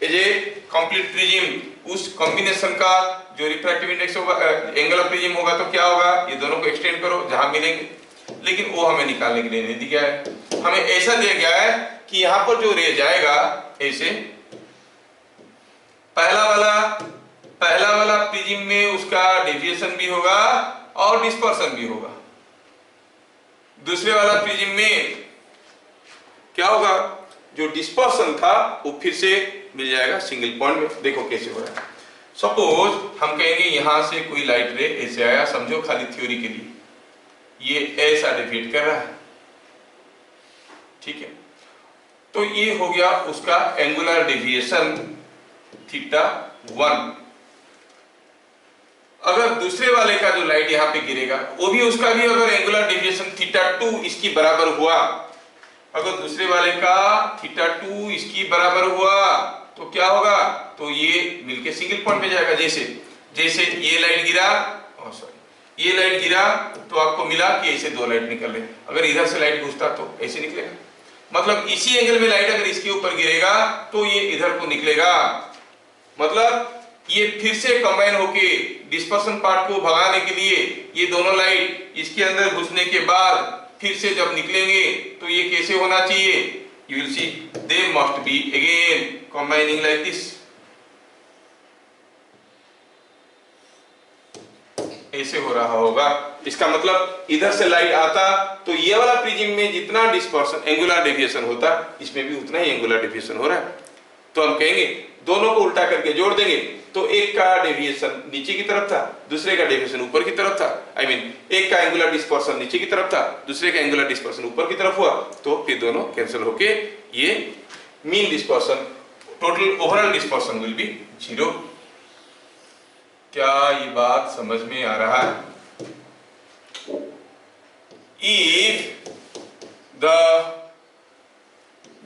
as a complete prism. उस कॉम्बिनेशन का जो रिफ्रैक्टिव इंडेक्स होगा, एंगल ऑफ प्रिज्म होगा तो क्या होगा, ये दोनों को एक्सटेंड करो जहां मिलेंगे। लेकिन वो हमें निकालने के लिए नहीं दिया है, हमें ऐसा दिया गया है कि यहां पर जो रे जाएगा ऐसे पहला वाला प्रिज्म में उसका डेविएशन भी होगा और डिस्पर्सन भी होगा। दूसरे वाला प्रिज्म में क्या होगा, जो डिस्पर्सन था वो फिर से मिल जाएगा सिंगल पॉइंट में। देखो कैसे हो रहा है। सपोज हम कहेंगे यहां से कोई लाइट रे ऐसे आया, समझो खाली थ्योरी के लिए, ये ऐसा डेविएट कर रहा है, ठीक है। तो ये हो गया उसका एंगुलर डेविएशन θ1। अगर दूसरे वाले का जो लाइट यहां पे गिरेगा वो भी उसका भी अगर एंगुलर डेविएशन θ2 इसकी बराबर हुआ, अगर दूसरे वाले का θ2 इसकी बराबर हुआ तो क्या होगा, तो ये मिलके सिंगल पॉइंट में जाएगा। जैसे ये लाइट गिरा, ये लाइट गिरा तो आपको मिला कि ऐसे दो लाइट निकल रहे, अगर इधर से लाइट घुसता तो ऐसे निकलेगा। मतलब इसी एंगल में लाइट अगर इसके ऊपर गिरेगा तो ये इधर को निकलेगा, मतलब ये फिर से कंबाइन होके डिस्पर्सन पार्ट को भगाने के लिए ये दोनों लाइट इसके अंदर घुसने के बाद फिर से जब निकलेंगे तो ये कैसे होना चाहिए, you will see they must be again combining like this, ऐसे हो रहा होगा। इसका मतलब इधर से लाइट आता तो ये वाला प्रिज्म में जितना डिस्पर्सन एंगुलर डेविएशन होता इसमें भी उतना ही एंगुलर डेविएशन हो रहा है। तो हम कहेंगे दोनों को उल्टा करके जोड़ देंगे तो एक का डेविएशन नीचे की तरफ था, दूसरे का डेविएशन ऊपर की तरफ था, आई मीन एक का एंगुलर डिस्पर्सन नीचे की तरफ था, दूसरे का एंगुलर डिस्पर्सन ऊपर की तरफ हुआ, तो फिर दोनों कैंसिल होके ये mean dispersion, total overall dispersion will be 0। क्या ये बात समझ में आ रहा है? If the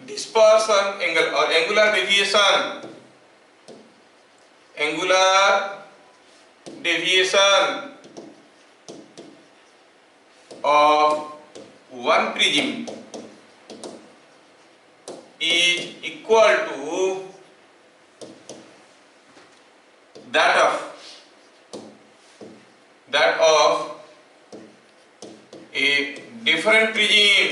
dispersion angle or angular deviation of one prism is equal to that of a different prism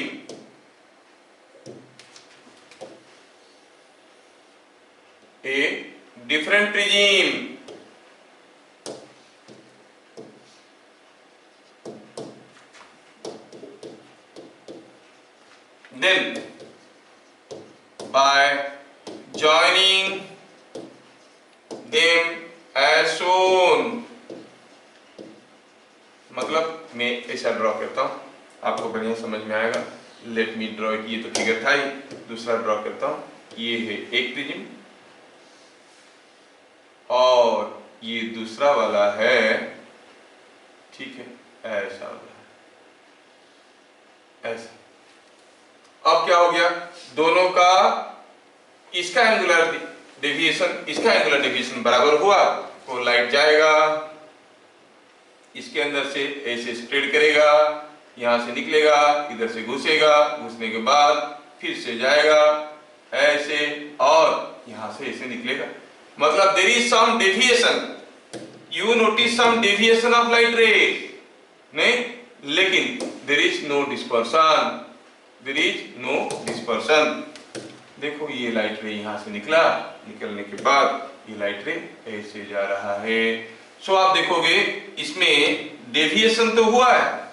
then by joining them as shown, मतलब मैं ऐसा ड्रॉ करता हूं, आपको बढ़िया समझ में आएगा। लेट मी ड्रॉ, ये तो फिगर था ही, दूसरा ड्रॉ करता हूं। ये है एक प्रिज्म और ये दूसरा वाला है, ठीक है, ऐसा वाला ऐसा। अब क्या हो गया, दोनों का इसका एंगुलर डेविएशन बराबर हुआ तो लाइट जाएगा इसके अंदर से ऐसे स्प्रेड करेगा, यहां से निकलेगा, इधर से घुसेगा, घुसने के बाद फिर से जाएगा ऐसे और यहां से ऐसे निकलेगा। मतलब there is some deviation, you notice some deviation of light ray, नहीं, लेकिन देयर इज नो डिस्पर्सन, देखो ये लाइट रे यहां से निकला, निकलने के बाद ये लाइट रे ऐसे जा रहा है। सो आप देखोगे इसमें डेविएशन तो हुआ है,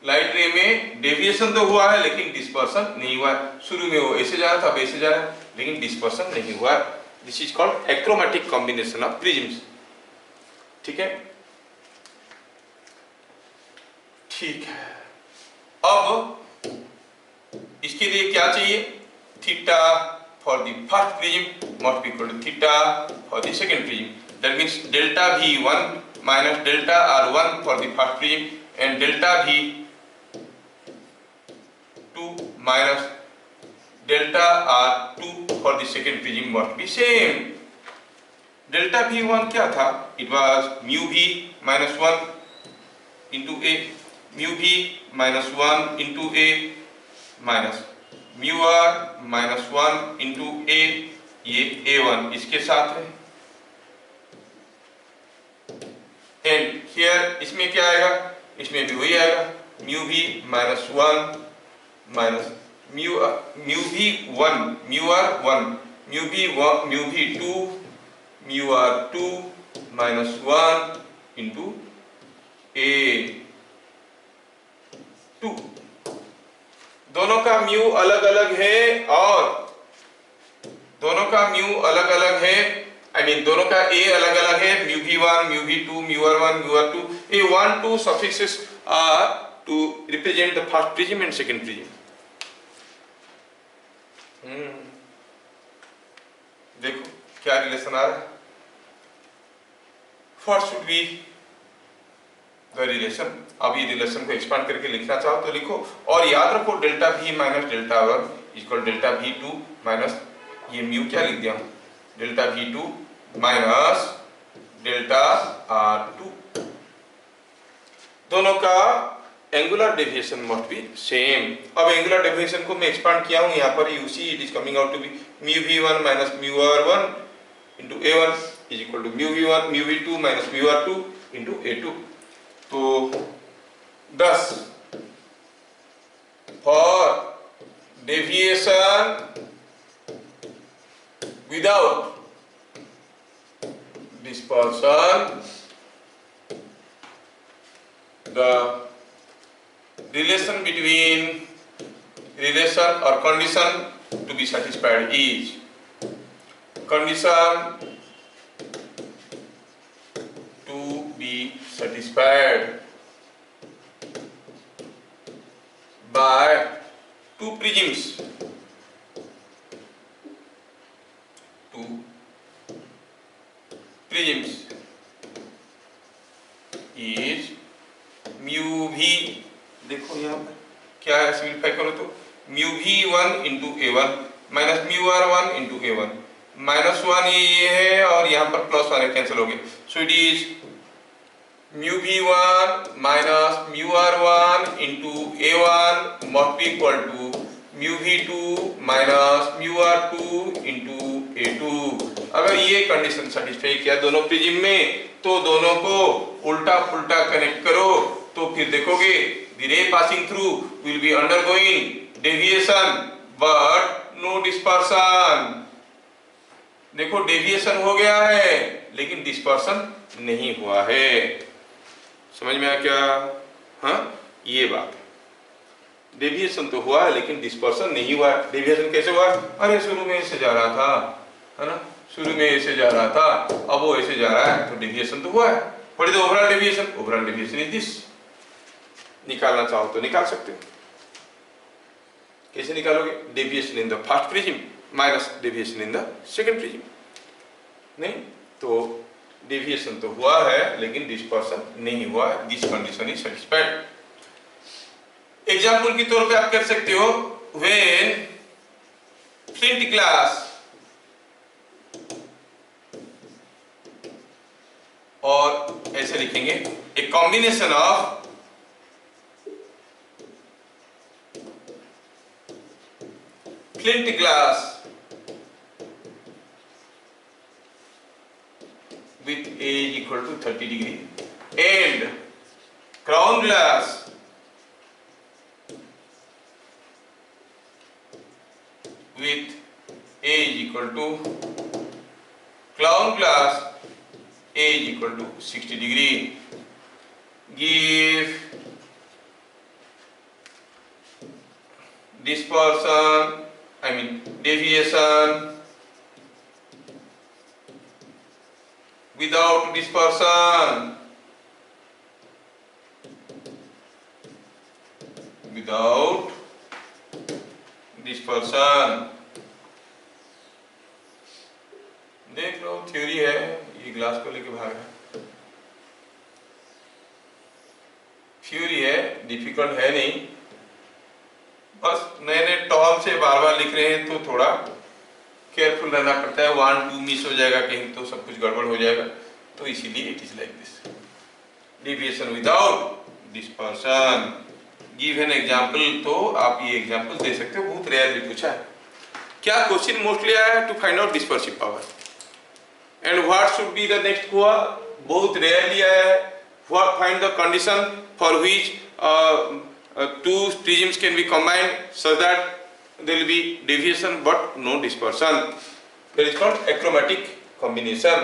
लाइट रे में डेविएशन तो हुआ है लेकिन डिस्पर्सन नहीं हुआ है। शुरू में वो ऐसे जा रहा था, अब ऐसे जा रहा है, लेकिन डिस्पर्सन नहीं हुआ है। This is called achromatic combination of prisms, ठीक है। ठीक है, अब इसके लिए क्या चाहिए, theta for the first prism must be equal to theta for the second prism. That means delta V1 minus delta R1 for the first prism and delta V2 minus delta R2 for the second prism must be same. Delta V1 क्या था, it was mu V minus 1 into A, mu V -1 into A minus mu R -1 into ए, ये A1 इसके साथ है। एंड हियर इसमें क्या आएगा, इसमें भी वही आएगा, mu V -1 minus mu V 1 mu R 1 mu भी 2 म्यू आर 2 -1 इंटू ए 2। दोनों का म्यू अलग अलग है और दोनों का म्यू अलग अलग है, दोनों का ए अलग अलग है, म्यू भी 1 म्यू भी 2 म्यू आर 1 म्यू आर 2। ये 1 2 suffixes are to represent the first prism and second prism. देखो क्या रिलेशन आ रहा है, what should be the relation. अब ये रिलेशन को एक्सपांड करके लिखना चाहो तो लिखो, और याद रखो delta V minus delta 1 equal delta V2 minus, ये म्यू क्या लिख दिया, delta V2 minus delta R2। दोनों का angular deviation must be same. अब एंगुलर डेविएशन को मैं एक्सपांड किया हूं, यहाँ पर you see it is coming out to be mu V1 minus mu R1 into A1 is equal to mu V1 mu V2 minus mu R2 into A2। तो 10 for deviation without dispersion, the relation or condition to be satisfied is condition to be satisfied by two prisms is mu भी, देखो यहाँ पर क्या है, सिंप्लीफाई करो तो mu V1 into A1 minus mu R1 into A1 -1 ये है और यहाँ पर +1 कैंसिल हो गया, so it is mu V1 minus mu R1 into A1 must be equal to mu V2 minus mu R2 into A2। अगर ये कंडीशन सेटिस्फाई किया दोनों प्रिज्म में, तो दोनों को उल्टा पुल्टा कनेक्ट करो तो फिर देखोगे the ray passing through will be undergoing deviation but no dispersion। देखो डेविएशन हो गया है लेकिन डिस्पर्सन नहीं हुआ है। समझ में आया क्या? हाँ, ये बात है, डेविएशन तो हुआ है लेकिन डिस्पर्सन नहीं हुआ। डेविएशन कैसे हुआ? अरे शुरू में ऐसे जा रहा था, है ना, शुरू में ऐसे जा रहा था, अब वो ऐसे जा रहा है, तो डेविएशन तो हुआ है। What is the overall deviation? Overall deviation is this. निकालना चाहो तो निकाल सकते हो। कैसे निकालोगे? Deviation in the first prism minus deviation in the second prism. नहीं तो डेविएशन तो हुआ है लेकिन डिस्पर्सन नहीं हुआ है। This condition is satisfied. Example के तौर पे आप कर सकते हो, व्हेन फ्लिंट ग्लास और ऐसे लिखेंगे ए combination of flint glass with age equal to 30 degree and crown glass with age equal to crown glass age equal to 60 degree give dispersion deviation without dispersion, without dispersion। देख लो थ्योरी है, ये ग्लास को लेके भाग है, थ्योरी है, डिफिकल्ट है नहीं, बस नए नए टर्म से बार बार लिख रहे हैं तो थोड़ा केयरफुल रहना पड़ता है। 1 2 मिस हो जाएगा कहीं तो सब कुछ गड़बड़ हो जाएगा, तो इसीलिए it is like this. Deviation without dispersion. Give an example, तो आप ये एग्जाम्पल दे सकते हो, बहुत रेयरली पूछा है। क्या क्वेश्चन मोस्टली आया है? To find out dispersive power. And what should be the next हुआ? बहुत रेयरली आया है, what find the condition for which two prisms can be combined so that there will be deviation but no dispersion. That is called achromatic combination.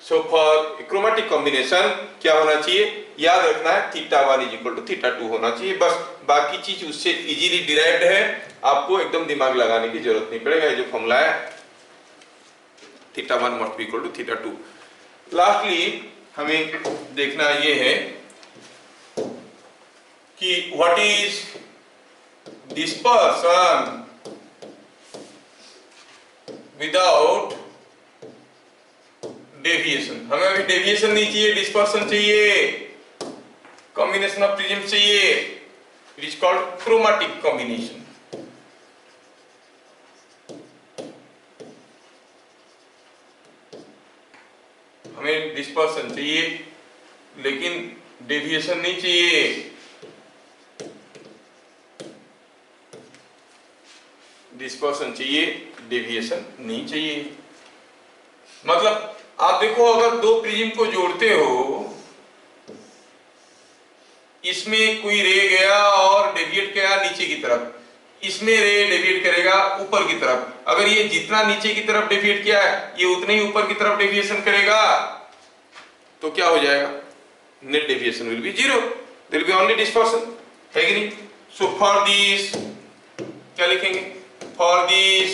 So for achromatic combination क्या होना चाहिए? याद रखना है θ1 = θ2 होना चाहिए, बस बाकी चीज उससे इजीली डिराइव्ड है, आपको एकदम दिमाग लगाने की जरूरत नहीं पड़ेगा। ये जो फॉर्मूला है θ1 must be equal to θ2। Lastly हमें देखना ये है कि what is dispersion without deviation. हमें अभी डेविएशन नहीं चाहिए, डिस्पर्सन चाहिए, कॉम्बिनेशन ऑफ प्रिज्म चाहिए। It is called chromatic combination. हमें डिस्पर्सन चाहिए लेकिन डेविएशन नहीं चाहिए। डिस्पर्सन चाहिए, डेविएशन नहीं चाहिए। मतलब आप देखो, अगर दो प्रिज्म को जोड़ते हो, इसमें कोई रे गया और डेविएट किया नीचे की तरफ, इसमें रे डेविएट करेगा ऊपर की तरफ। अगर ये जितना नीचे की तरफ डेविएट किया है, ये उतने ही ऊपर की तरफ डेविएशन करेगा, तो क्या हो जाएगा? Net deviation will be 0, there will be only dispersion, है कि नहीं? सो फॉर दिस क्या लिखेंगे? For these,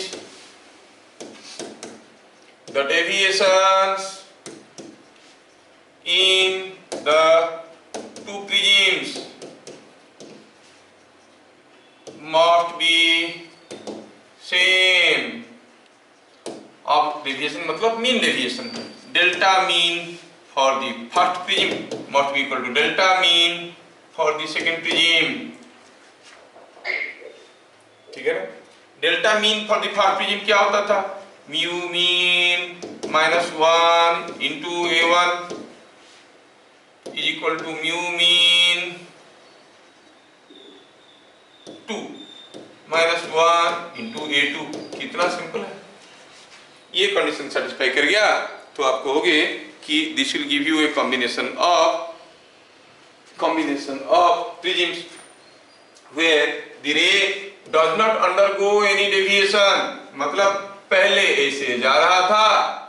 the deviations in the two prisms must be same. अब deviation मतलब mean deviation. Delta mean for the first prism must be equal to delta mean for the second prism. ठीक है ना? Delta mean for the first prism क्या होता था? Mu mean -1 into A1 is equal to mu mean 2 -1 into A2। कितना सिंपल है। ये कंडीशन सेटिस्फाई कर गया तो आप कहोगे कि this will give you a combination of prisms where the ray does not undergo any deviation। मतलब पहले ऐसे जा रहा था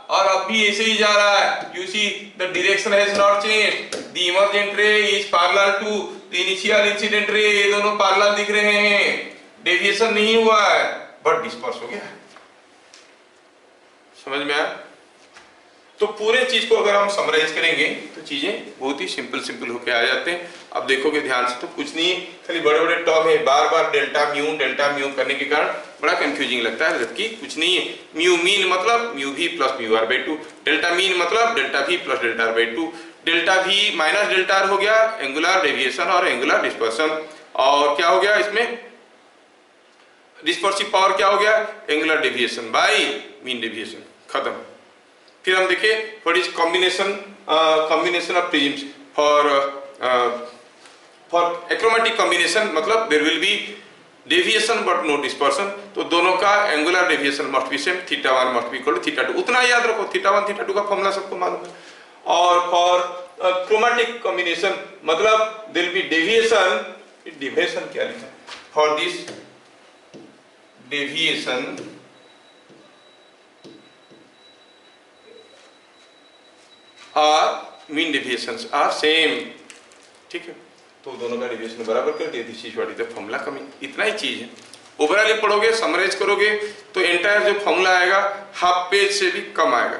और अब भी ऐसे ही जा रहा है। You see the direction has not changed, the emergent ray is parallel to the initial incident ray। ये दोनों parallel दिख रहे हैं, डेविएशन नहीं हुआ है बट डिस्पर्स हो गया। समझ में आया? तो पूरे चीज को अगर हम समराइज करेंगे तो चीजें बहुत ही सिंपल होके आ जाते हैं। अब देखोगे ध्यान से तो कुछ नहीं, खाली बड़े बड़े टर्म है, बार बार डेल्टा म्यू करने के कारण बड़ा कंफ्यूजिंग लगता है, जबकि कुछ नहीं है। म्यू मीन मतलब mu V plus mu R by 2, delta mean मतलब delta V plus delta R by 2। Delta V minus delta R हो गया एंगुलर डेविएशन और एंगुलर डिस्पर्सन, और क्या हो गया इसमें? डिस्पर्सिव पावर क्या हो गया? Angular deviation by mean deviation, खत्म। फिर हम देखें what is combination of prisms for achromatic combination, मतलब there will be deviation but no dispersion. तो दोनों का angular deviation must be same, θ1 must be equal to θ2। उतना याद रखो, θ1 θ2 का फॉर्मूला सबको मालूम है। और फॉर क्रोमेटिक कॉम्बिनेशन मतलब देयर विल बी डेविएशन क्या लिखा है? फॉर दिस डेविएशन और मीन डेविएशंस आर सेम। ठीक है, तो दोनों का डेविएशन बराबर कर दिया, this is what is the formula coming. इतना ही चीज है। ओवरऑल पढ़ोगे, समराइज करोगे तो एंटायर जो फॉर्मूला आएगा हाफ पेज से भी कम आएगा।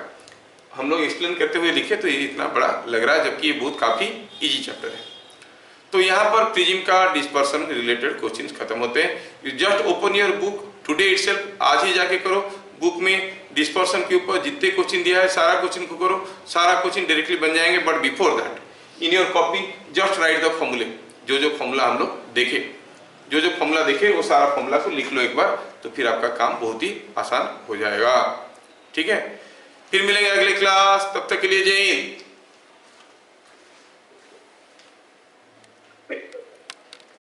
हम लोग एक्सप्लेन करते हुए लिखे तो ये इतना बड़ा लग रहा है, जबकि ये बहुत काफी इजी चैप्टर है। तो यहाँ पर प्रिज्म का डिस्पर्सन रिलेटेड क्वेश्चंस खत्म होते हैं। You just open your book today itself, आज ही जाके करो। बुक में डिस्पर्सन के ऊपर जितने क्वेश्चन दिया है सारा क्वेश्चन को करो, सारा क्वेश्चन डायरेक्टली बन जाएंगे। But before that in your copy just right the फॉर्मूले, जो फॉर्मूला हम लोग देखे, जो फॉर्मूला देखे वो सारा फॉर्मूला को लिख लो एक बार, तो फिर आपका काम बहुत ही आसान हो जाएगा। ठीक है, फिर मिलेंगे अगले क्लास, तब तक के लिए जय हिंद।